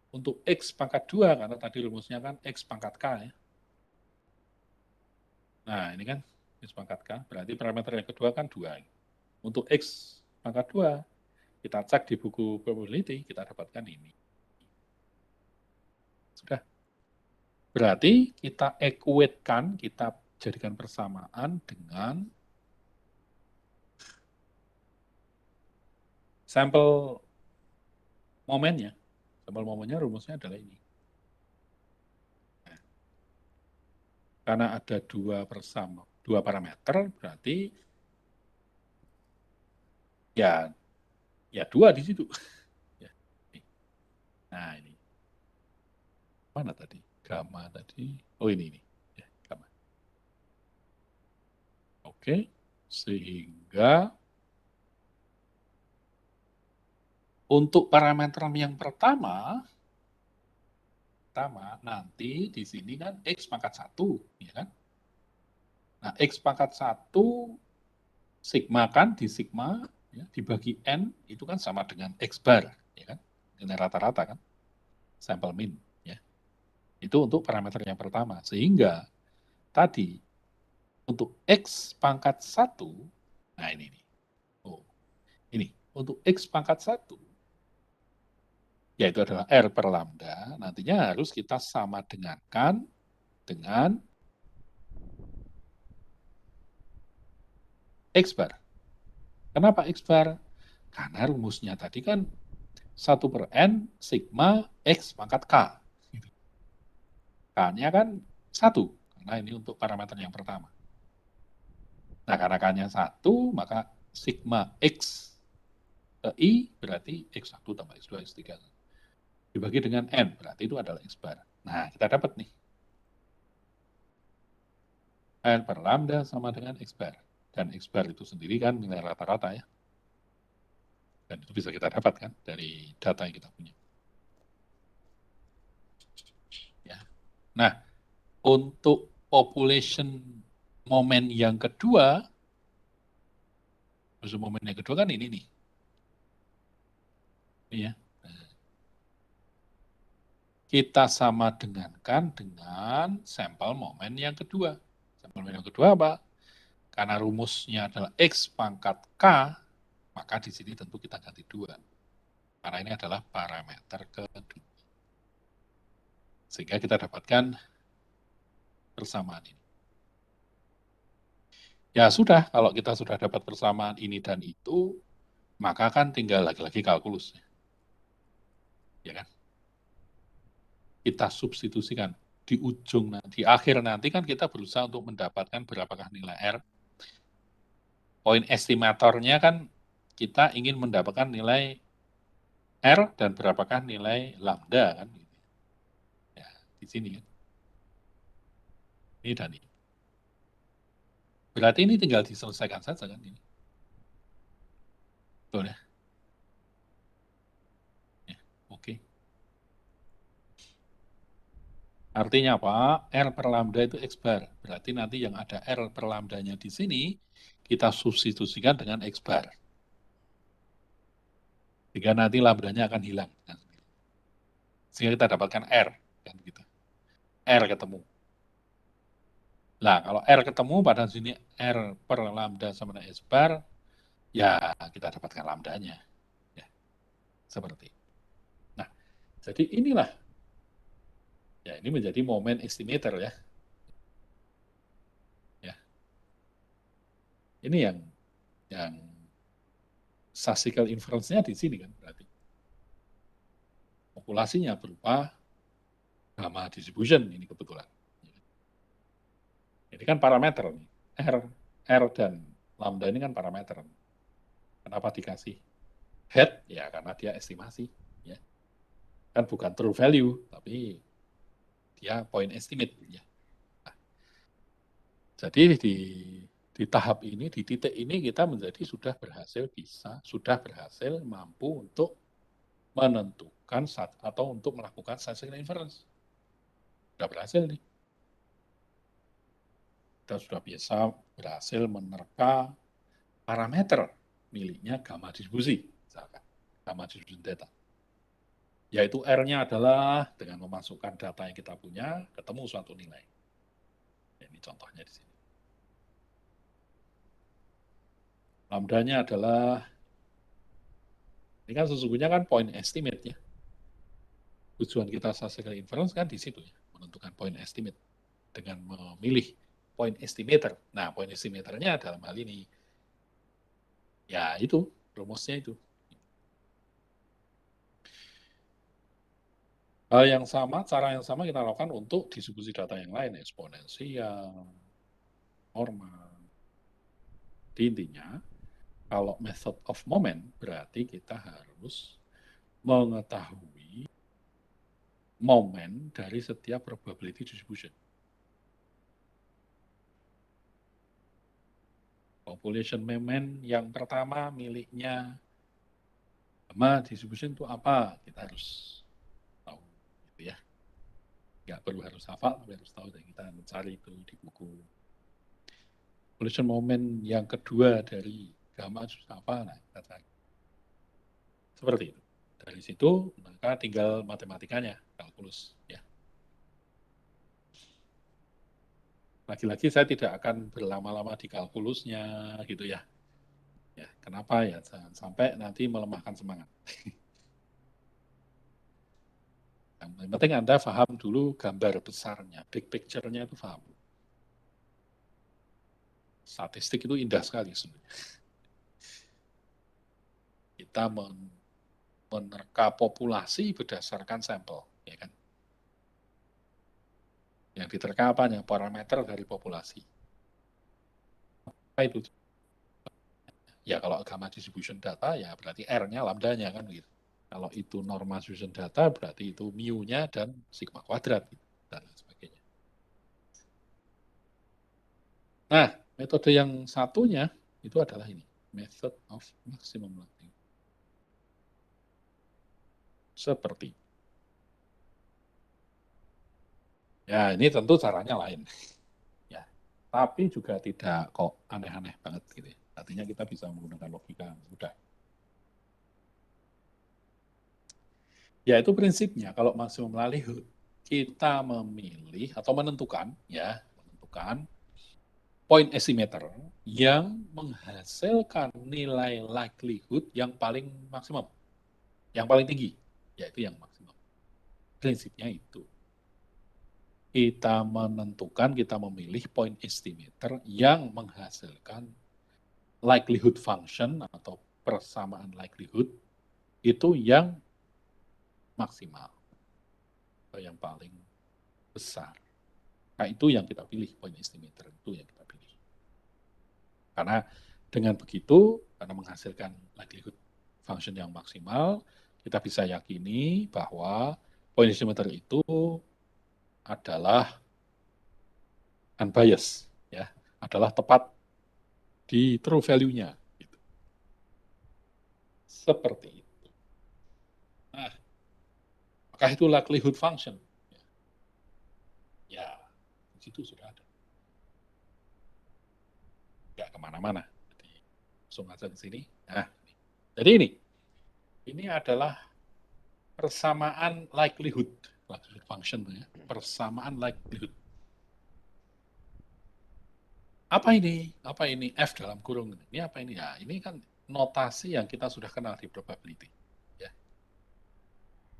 Untuk X pangkat 2, karena tadi rumusnya kan X pangkat K ya. Nah, ini kan X pangkat K, berarti parameter yang kedua kan 2. Untuk X pangkat 2, kita cek di buku probability, kita dapatkan ini. Sudah. Berarti kita equate-kan, kita jadikan persamaan dengan sampel momennya. Sampel momennya rumusnya adalah ini. Nah, karena ada dua parameter, berarti ya 2 di situ. Nah ini. Mana tadi? Gamma tadi. Oh ini. Ya, gamma. Oke. Sehingga untuk parameter yang pertama nanti di sini kan X pangkat 1, ya kan? Nah, X pangkat 1 sigma kan di sigma ya, dibagi N itu kan sama dengan X bar, ya kan? Ini rata-rata kan? Sampel min, ya. Itu untuk parameter yang pertama. Sehingga tadi untuk X pangkat 1, nah ini nih. Oh, ini untuk X pangkat 1 yaitu adalah R per lambda, nantinya harus kita sama dengankan dengan X bar. Kenapa X bar? Karena rumusnya tadi kan 1/n sigma X pangkat K. K-nya kan 1, karena ini untuk parameter yang pertama. Nah, karena K-nya 1, maka sigma X I berarti X1 tambah X2, X3. Dibagi dengan N, berarti itu adalah X bar. Nah, kita dapat nih. N per lambda sama dengan X bar. Dan X bar itu sendiri kan nilai rata-rata ya. Dan itu bisa kita dapatkan dari data yang kita punya. Ya. Nah, untuk population momen yang kedua, momen yang kedua kan ini nih. Ya. Kita sama dengankan dengan sampel momen yang kedua. Sampel momen yang kedua apa? Karena rumusnya adalah X pangkat K, maka di sini tentu kita ganti 2. Karena ini adalah parameter kedua. Sehingga kita dapatkan persamaan ini. Ya sudah, kalau kita sudah dapat persamaan ini dan itu, maka kan tinggal lagi-lagi kalkulus. Ya kan? Kita substitusikan di ujung nanti, di akhir nanti kan kita berusaha untuk mendapatkan berapakah nilai R. Poin estimatornya kan kita ingin mendapatkan nilai R dan berapakah nilai lambda kan. Ya, di sini kan. Ini dan ini. Berarti ini tinggal diselesaikan saja kan ini. Betul ya? Ya, oke. Artinya apa? R per lambda itu X bar. Berarti nanti yang ada R per lambdanya di sini, kita substitusikan dengan X bar. Sehingga nanti lambdanya akan hilang. Sehingga kita dapatkan R. Kan gitu. R ketemu. Nah, kalau R ketemu pada sini R per lambda sama dengan S bar, ya kita dapatkan lambdanya. Ya, seperti. Nah, jadi inilah. Ya, ini menjadi momen estimator ya. Ya. Ini yang statistical inference-nya di sini kan berarti. Populasinya berupa gamma distribution ini kebetulan. Ini kan parameter nih. R dan lambda ini kan parameter. Kenapa dikasih head? Ya karena dia estimasi. Ya. Kan bukan true value, tapi dia point estimate. Ya. Nah, jadi di tahap ini, di titik ini kita menjadi sudah berhasil mampu untuk menentukan atau untuk melakukan statistical inference. Sudah berhasil nih. Kita sudah berhasil menerka parameter miliknya gamma distribusi, misalkan gamma distribution data. Yaitu R-nya adalah dengan memasukkan data yang kita punya, ketemu suatu nilai. Ini contohnya di sini. Lambdanya adalah, ini kan sesungguhnya kan point estimate ya. Tujuan kita statistical inference kan di situ ya, menentukan point estimate dengan memilih point estimator. Nah, point estimatornya dalam hal ini, ya itu, rumusnya itu. Hal yang sama, cara yang sama kita lakukan untuk distribusi data yang lain, eksponensial, normal. Di intinya, kalau method of moment, berarti kita harus mengetahui momen dari setiap probability distribution. Population moment yang pertama miliknya gamma distribution itu apa? Kita harus tahu, gitu ya. Nggak perlu harus hafal, tapi harus tahu, dan kita mencari itu di buku. Population moment yang kedua dari gamma itu apa? Nah, kita cari. Seperti itu. Dari situ, maka tinggal matematikanya, kalkulus. Ya. Lagi-lagi saya tidak akan berlama-lama di kalkulusnya, gitu ya. Ya, kenapa ya? Jangan sampai nanti melemahkan semangat. Yang penting Anda paham dulu gambar besarnya, big picture-nya itu paham. Statistik itu indah sekali sebenarnya. Kita menerka populasi berdasarkan sampel, ya kan? Yang diterka apanya? Parameter dari populasi. Apa itu? Ya kalau gamma distribution data ya berarti R-nya lambdanya kan gitu. Kalau itu normal distribution data berarti itu mu-nya dan sigma kuadrat gitu, dan sebagainya. Nah, metode yang satunya itu adalah ini, method of maximum likelihood. Seperti ya ini tentu caranya lain. Ya, tapi juga tidak kok aneh-aneh banget gitu. Artinya kita bisa menggunakan logika yang mudah. Ya itu prinsipnya kalau maksimum likelihood kita memilih atau menentukan point estimator yang menghasilkan nilai likelihood yang paling maksimum, yang paling tinggi, yaitu yang maksimum. Prinsipnya itu. Kita menentukan, kita memilih point estimator yang menghasilkan likelihood function atau persamaan likelihood itu yang maksimal atau yang paling besar. Nah, itu yang kita pilih, point estimator itu yang kita pilih. Karena dengan begitu, karena menghasilkan likelihood function yang maksimal, kita bisa yakini bahwa point estimator itu adalah unbiased, ya, adalah tepat di true value-nya. Gitu. Seperti itu. Nah, apakah itu likelihood function? Ya, di situ sudah ada. Nggak kemana-mana. Jadi, langsung aja ke sini. Nah, jadi ini adalah persamaan likelihood function, ya. Persamaan likelihood. Apa ini? Apa ini F dalam kurung? Ini apa ini? Ya, ini kan notasi yang kita sudah kenal di probability. Ya.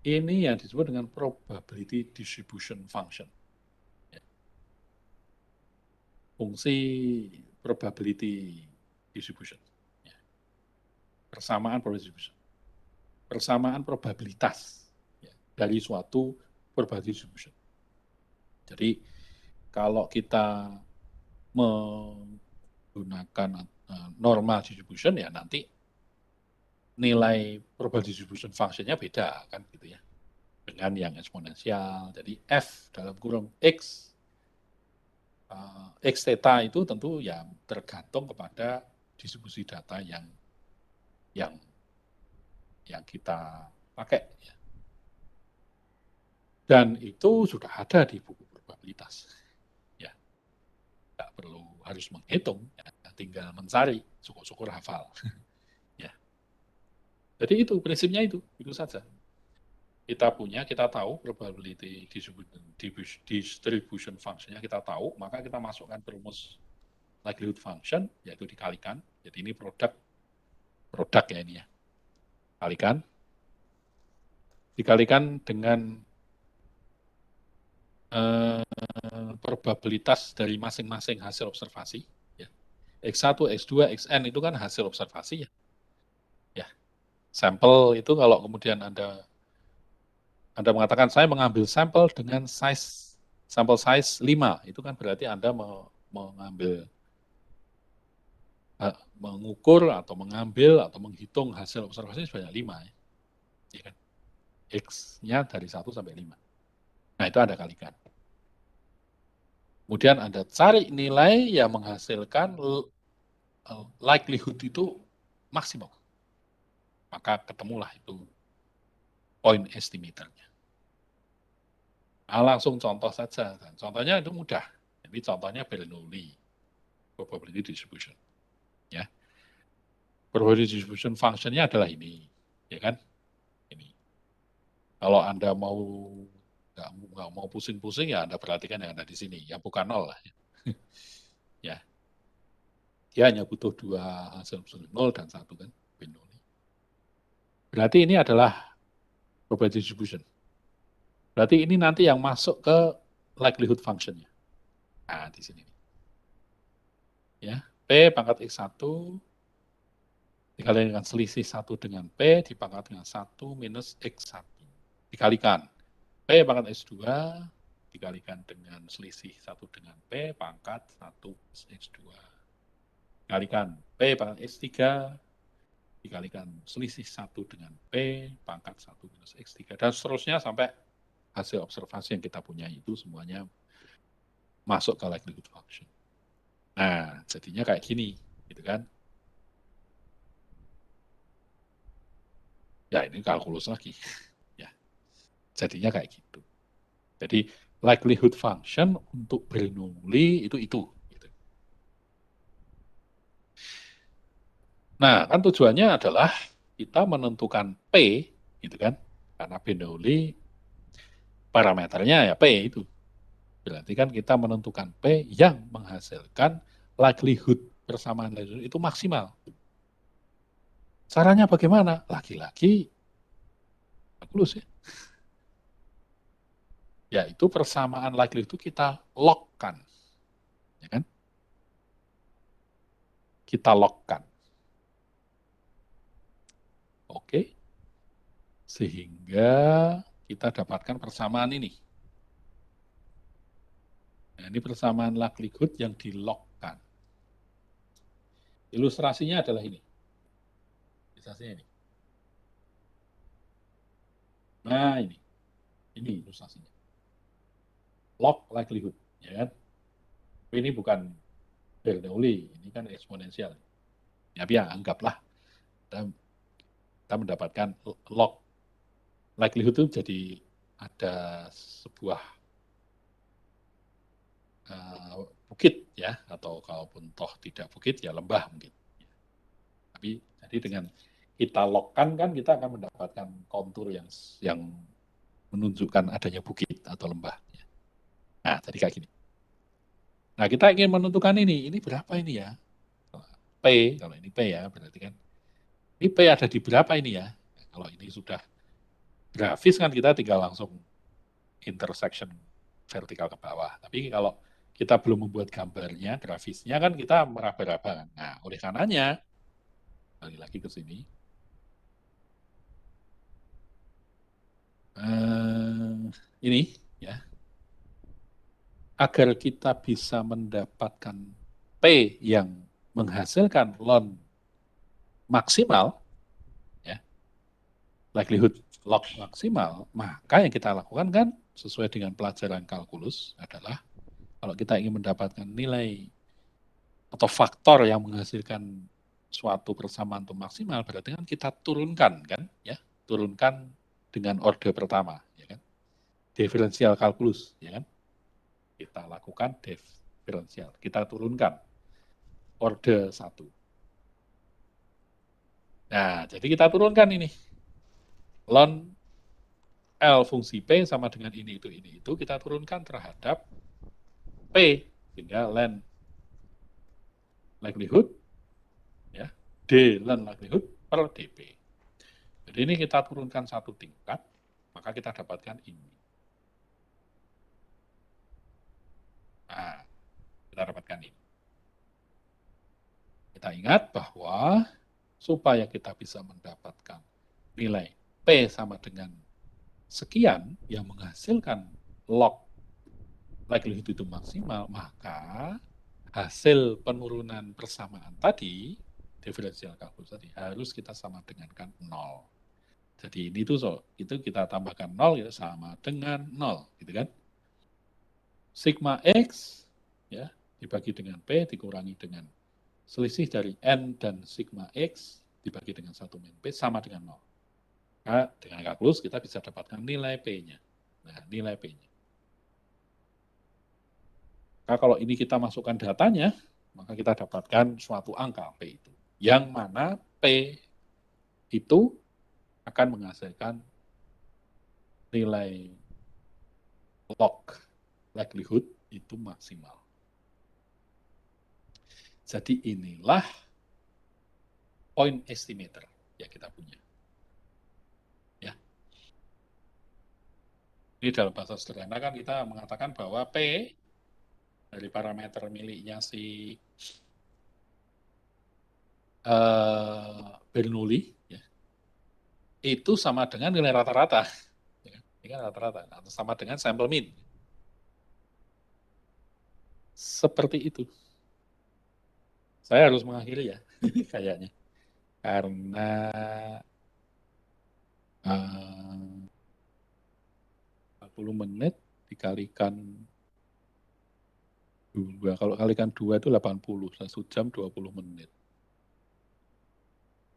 Ini yang disebut dengan probability distribution function. Ya. Fungsi probability distribution. Ya. Persamaan probability distribution. Persamaan probabilitas, ya, dari suatu probability distribution. Jadi kalau kita menggunakan normal distribution ya nanti nilai probability distribution function-nya beda kan gitu ya dengan yang eksponensial. Jadi F dalam kurung X theta itu tentu ya tergantung kepada distribusi data yang yang yang kita pakai ya. Dan itu sudah ada di buku probabilitas. Ya, nggak perlu harus menghitung, ya, tinggal mencari, syukur-syukur hafal. Ya. Jadi itu prinsipnya itu saja. Kita tahu probability distribution function-nya kita tahu, maka kita masukkan rumus likelihood function, yaitu dikalikan. Jadi ini produk ya ini ya. Dikalikan dengan probabilitas dari masing-masing hasil observasi. Ya. X1, X2, Xn itu kan hasil observasi ya. Ya. Sampel itu kalau kemudian Anda mengatakan saya mengambil sampel dengan sampel size 5, itu kan berarti Anda mengambil mengukur atau mengambil atau menghitung hasil observasi sebanyak 5 ya. Ya kan? X-nya dari 1 sampai 5. Nah, itu Anda kalikan. Kemudian Anda cari nilai yang menghasilkan likelihood itu maksimum. Maka ketemulah itu point estimatornya. Nah, langsung contoh saja. Contohnya itu mudah. Jadi contohnya Bernoulli probability distribution. Ya. Probability distribution function-nya adalah ini. Ya kan? Ini. Kalau Anda nggak mau pusing-pusing ya Anda perhatikan yang ada di sini. Ya bukan nol lah. Ya. Dia hanya butuh 2 hasil 0 dan 1 kan. Bernoulli. Berarti ini adalah probability distribution. Berarti ini nanti yang masuk ke likelihood function-nya. Nah, di sini. Ya. P pangkat X1 dikalikan dengan selisih 1 dengan P dipangkat dengan 1 minus X1. Dikalikan. P pangkat S2 dikalikan dengan selisih 1 dengan P pangkat 1 minus X2. Dikalikan. P pangkat S3 dikalikan selisih 1 dengan P pangkat 1 minus X3. Dan seterusnya sampai hasil observasi yang kita punya itu semuanya masuk ke likelihood function. Nah, jadinya kayak gini, gitu kan. Ya, ini kalkulus lagi. Ya, jadinya kayak gitu. Jadi, likelihood function untuk Bernoulli itu. Gitu. Nah, kan tujuannya adalah kita menentukan P, gitu kan. Karena Bernoulli parameternya ya P itu. Berarti kan kita menentukan P yang menghasilkan likelihood persamaan itu maksimal. Caranya bagaimana? Lagi-lagi kalkulus ya. Yaitu persamaan likelihood itu kita logkan. Ya kan? Kita logkan. Oke. Sehingga kita dapatkan persamaan ini. Nah, ini persamaan likelihood yang dilogkan. Ilustrasinya adalah ini. Ilustrasinya ini. Nah, ini. Ini ilustrasinya. Log likelihood. Ya kan? Ini bukan Bernoulli, ini kan eksponensial. Ya, anggaplah kita mendapatkan log likelihood itu jadi ada sebuah bukit ya, atau kalaupun toh tidak bukit ya lembah mungkin. Tapi jadi dengan kita logkan kan kita akan mendapatkan kontur yang menunjukkan adanya bukit atau lembah. Nah, tadi kayak gini. Nah, kita ingin menentukan ini berapa ini ya? P, kalau ini P ya, berarti kan ini P ada di berapa ini ya? Kalau ini sudah grafis kan kita tinggal langsung intersection vertikal ke bawah. Tapi kalau kita belum membuat gambarnya, grafisnya kan kita meraba-raba. Nah, oleh karenanya, balik lagi ke sini, ini ya, agar kita bisa mendapatkan P yang menghasilkan ln maksimal, ya, likelihood log maksimal, maka yang kita lakukan kan sesuai dengan pelajaran kalkulus adalah kalau kita ingin mendapatkan nilai atau faktor yang menghasilkan suatu persamaan itu maksimal, berarti kan kita turunkan kan, ya, turunkan dengan orde pertama, ya kan, diferensial kalkulus, ya kan, kita lakukan diferensial, kita turunkan orde 1. Nah, jadi kita turunkan ini, ln L fungsi P sama dengan ini, itu, kita turunkan terhadap P, sehingga ln likelihood, ya, D ln likelihood per dP. Jadi ini kita turunkan satu tingkat, maka kita dapatkan ini. Nah, kita dapatkan ini. Kita ingat bahwa supaya kita bisa mendapatkan nilai P sama dengan sekian yang menghasilkan log likelihood itu maksimal, maka hasil penurunan persamaan tadi, diferensial kalkulus tadi, harus kita sama dengankan 0. Jadi ini tuh itu kita tambahkan 0 ya sama dengan 0, gitu kan? Sigma X ya dibagi dengan P dikurangi dengan selisih dari N dan sigma X dibagi dengan 1 min P sama dengan 0. Nah, dengan kalkulus kita bisa dapatkan nilai P-nya. Nah, nilai P-nya. Nah, kalau ini kita masukkan datanya, maka kita dapatkan suatu angka P itu. Yang mana P itu akan menghasilkan nilai log likelihood itu maksimal. Jadi inilah point estimator yang kita punya. Ya. Ini dalam bahasa sederhana kan kita mengatakan bahwa P dari parameter miliknya si Bernoulli, ya, itu sama dengan nilai rata-rata. Ya, ini kan rata-rata, atau sama dengan sampel mean. Seperti itu. Saya harus mengakhiri ya, kayaknya. Karena 40 menit dikalikan 2, kalau kalikan 2 itu 80, 1 jam 20 menit.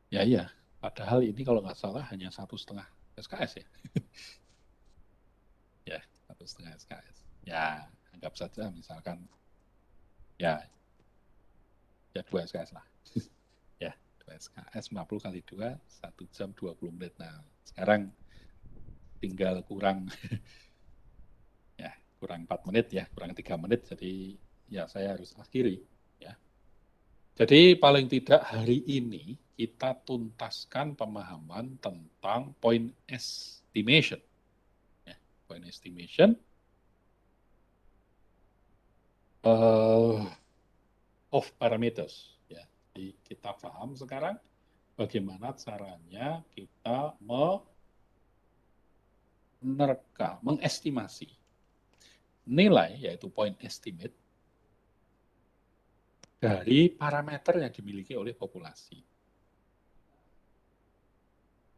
Ya iya, padahal ini kalau nggak salah hanya 1,5 SKS ya. Ya, 1,5 SKS. Ya, anggap saja misalkan, ya, ya 2 SKS lah. Ya, 2 SKS 50 kali 2, 1 jam 20 menit. Nah, sekarang tinggal kurang, ya, kurang 4 menit ya, kurang 3 menit, jadi ya saya harus akhiri. Ya. Jadi paling tidak hari ini kita tuntaskan pemahaman tentang point estimation. Ya, point estimation of parameters. Ya, jadi kita paham sekarang bagaimana caranya kita menerka, mengestimasi nilai, yaitu point estimate, dari parameter yang dimiliki oleh populasi.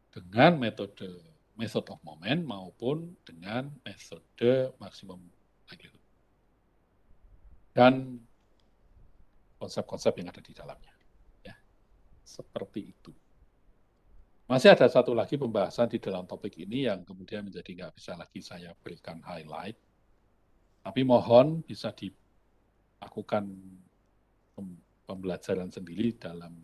Dengan metode method of moment maupun dengan metode maksimum likelihood. Dan konsep-konsep yang ada di dalamnya. Ya, seperti itu. Masih ada satu lagi pembahasan di dalam topik ini yang kemudian menjadi nggak bisa lagi saya berikan highlight. Tapi mohon bisa dilakukan pembelajaran sendiri dalam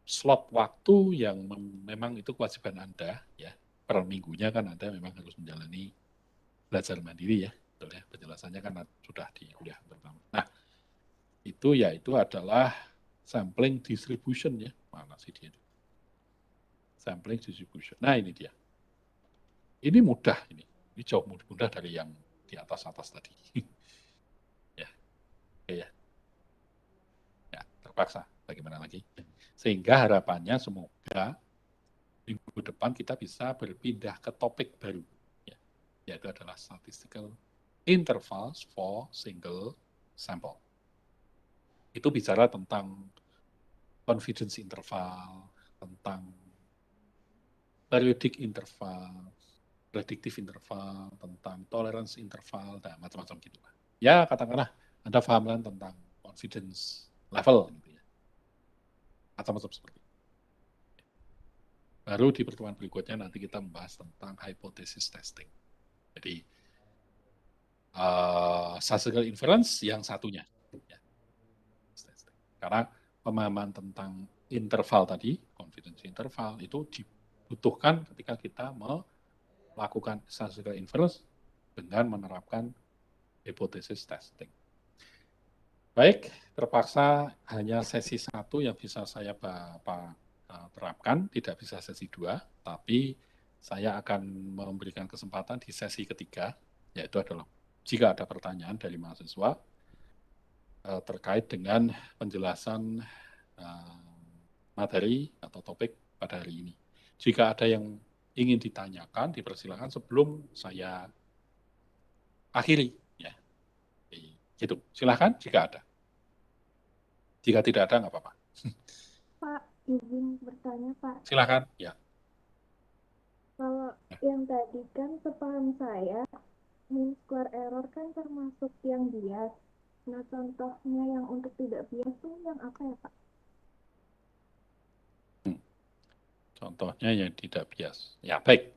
slot waktu yang memang itu kewajiban Anda, ya. Per minggunya kan Anda memang harus menjalani belajar mandiri ya, betul ya. Penjelasannya kan sudah di kuliah pertama. Nah, yaitu adalah sampling distribution ya. Mana sih dia? Sampling distribution. Nah, ini dia. Ini mudah ini. Ini jauh mudah dari yang di atas-atas tadi. Ya, oke ya. Ya, terpaksa. Bagaimana lagi? Sehingga harapannya semoga minggu depan kita bisa berpindah ke topik baru, ya, yaitu adalah statistical intervals for single sample. Itu bicara tentang confidence interval, tentang periodic interval, predictive interval, tentang tolerance interval, dan macam-macam gitu. Ya, katakanlah Anda paham kan tentang confidence level, gitu ya. Macam-macam seperti itu. Baru di pertemuan berikutnya nanti kita membahas tentang hypothesis testing. Jadi, statistical inference yang satunya. Ya. Karena pemahaman tentang interval tadi, confidence interval, itu dibutuhkan ketika kita melakukan statistical inference dengan menerapkan hypothesis testing. Baik, terpaksa hanya sesi 1 yang bisa saya terapkan, tidak bisa sesi 2, tapi saya akan memberikan kesempatan di sesi ketiga, yaitu adalah jika ada pertanyaan dari mahasiswa terkait dengan penjelasan materi atau topik pada hari ini. Jika ada yang ingin ditanyakan, dipersilakan sebelum saya akhiri. Ya, gitu. Silakan jika ada. Jika tidak ada, nggak apa-apa. Pak, izin bertanya, Pak. Silakan, ya. Kalau yang tadi kan sepaham saya, mean square error kan termasuk yang bias. Nah, contohnya yang untuk tidak bias itu yang apa ya, Pak? Contohnya yang tidak bias. Ya, baik.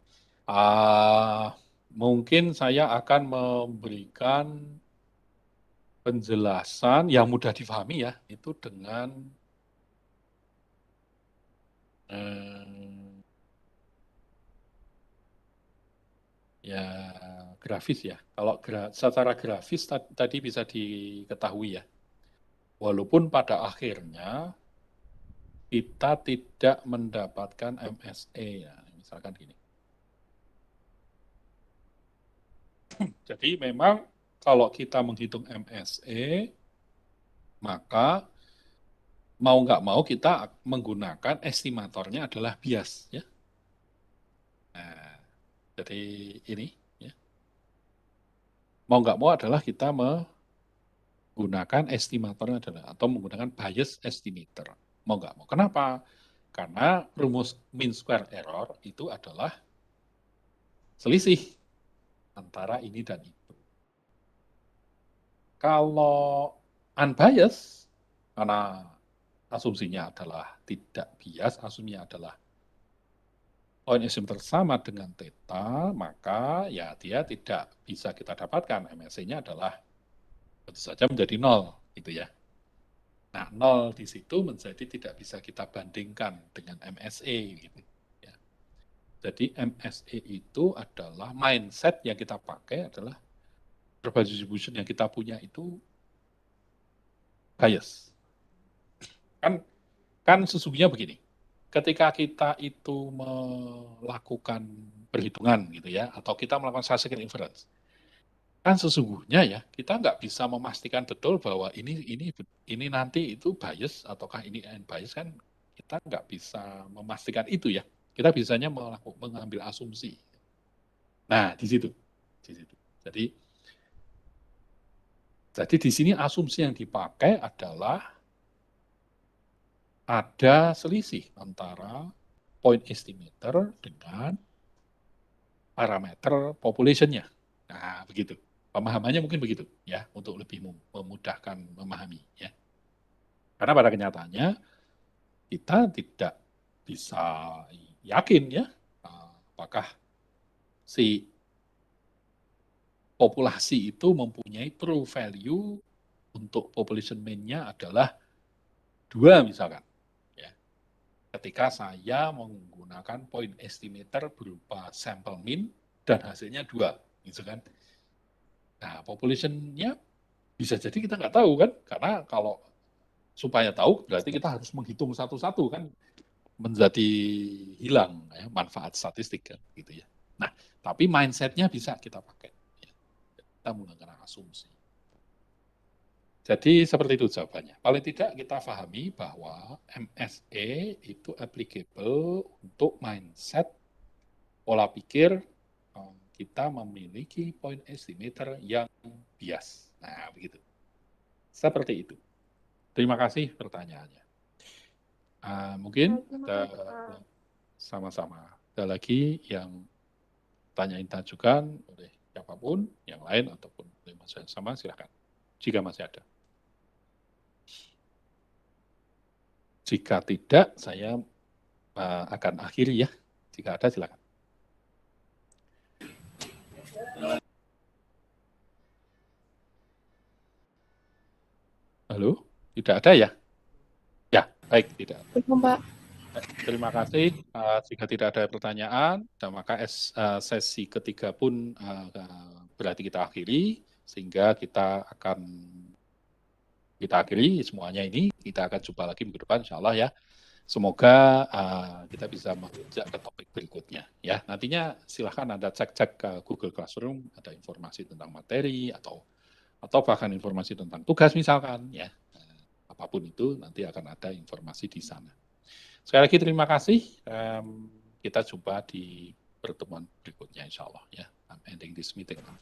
Mungkin saya akan memberikan penjelasan yang mudah difahami ya, itu dengan ya grafis ya. Kalau secara grafis tadi bisa diketahui ya. Walaupun pada akhirnya kita tidak mendapatkan MSE ya, misalkan gini. Jadi memang kalau kita menghitung MSE maka mau nggak mau kita menggunakan estimatornya adalah bias, ya. Nah, jadi ini, ya. Mau nggak mau adalah kita menggunakan estimatornya adalah atau menggunakan bias estimator. Mau nggak mau. Kenapa? Karena rumus mean square error itu adalah selisih antara ini dan itu. Kalau unbiased, karena asumsinya adalah tidak bias, asumsinya adalah point estimator sama dengan theta, maka ya dia tidak bisa kita dapatkan. MSE-nya adalah tentu saja menjadi 0, gitu ya. Nah, 0 di situ menjadi tidak bisa kita bandingkan dengan MSE, gitu. Ya. Jadi MSE itu adalah mindset yang kita pakai adalah probability distribution yang kita punya itu bias. Kan sesungguhnya begini, ketika kita itu melakukan perhitungan gitu ya, atau kita melakukan statistical inference, kan sesungguhnya ya kita nggak bisa memastikan betul bahwa ini nanti itu bias ataukah ini unbiased, kan kita nggak bisa memastikan itu ya. Kita bisanya mengambil asumsi. Nah di situ. Jadi di sini asumsi yang dipakai adalah ada selisih antara point estimator dengan parameter population-nya. Nah, begitu. Pemahamannya mungkin begitu, ya, untuk lebih memudahkan memahami, ya. Karena pada kenyataannya kita tidak bisa yakin, ya, apakah si populasi itu mempunyai true value untuk population mean-nya adalah 2 misalkan. Ya. Ketika saya menggunakan point estimator berupa sample mean dan hasilnya 2, gitu kan. Nah, population-nya bisa jadi kita nggak tahu kan, karena kalau supaya tahu berarti kita harus menghitung satu-satu kan, menjadi hilang ya, manfaat statistik kan, gitu ya. Nah, tapi mindset-nya bisa kita pakai. Ya. Kita menggunakan asumsi. Jadi seperti itu jawabannya. Paling tidak kita pahami bahwa MSE itu applicable untuk mindset pola pikir kita memiliki point estimator yang bias. Nah, begitu. Seperti itu. Terima kasih pertanyaannya. Mungkin ada sama-sama. Ada lagi yang tanyain tajukan oleh siapapun, yang lain ataupun oleh Mas yang sama, silakan. Jika masih ada. Jika tidak, saya akan akhiri ya. Jika ada, silakan. Halo, tidak ada ya? Ya, baik, tidak. Pak. Terima kasih. Jika tidak ada pertanyaan, dan maka sesi ketiga pun berarti kita akhiri, sehingga kita akhiri semuanya ini. Kita akan jumpa lagi minggu depan, insya Allah ya. Semoga kita bisa menginjak ke topik berikutnya. Ya, nantinya silahkan Anda cek-cek ke Google Classroom, ada informasi tentang materi atau bahkan informasi tentang tugas misalkan ya. Apapun itu nanti akan ada informasi di sana. Sekali lagi terima kasih. Kita jumpa di pertemuan berikutnya insya Allah ya. I'm ending this meeting now.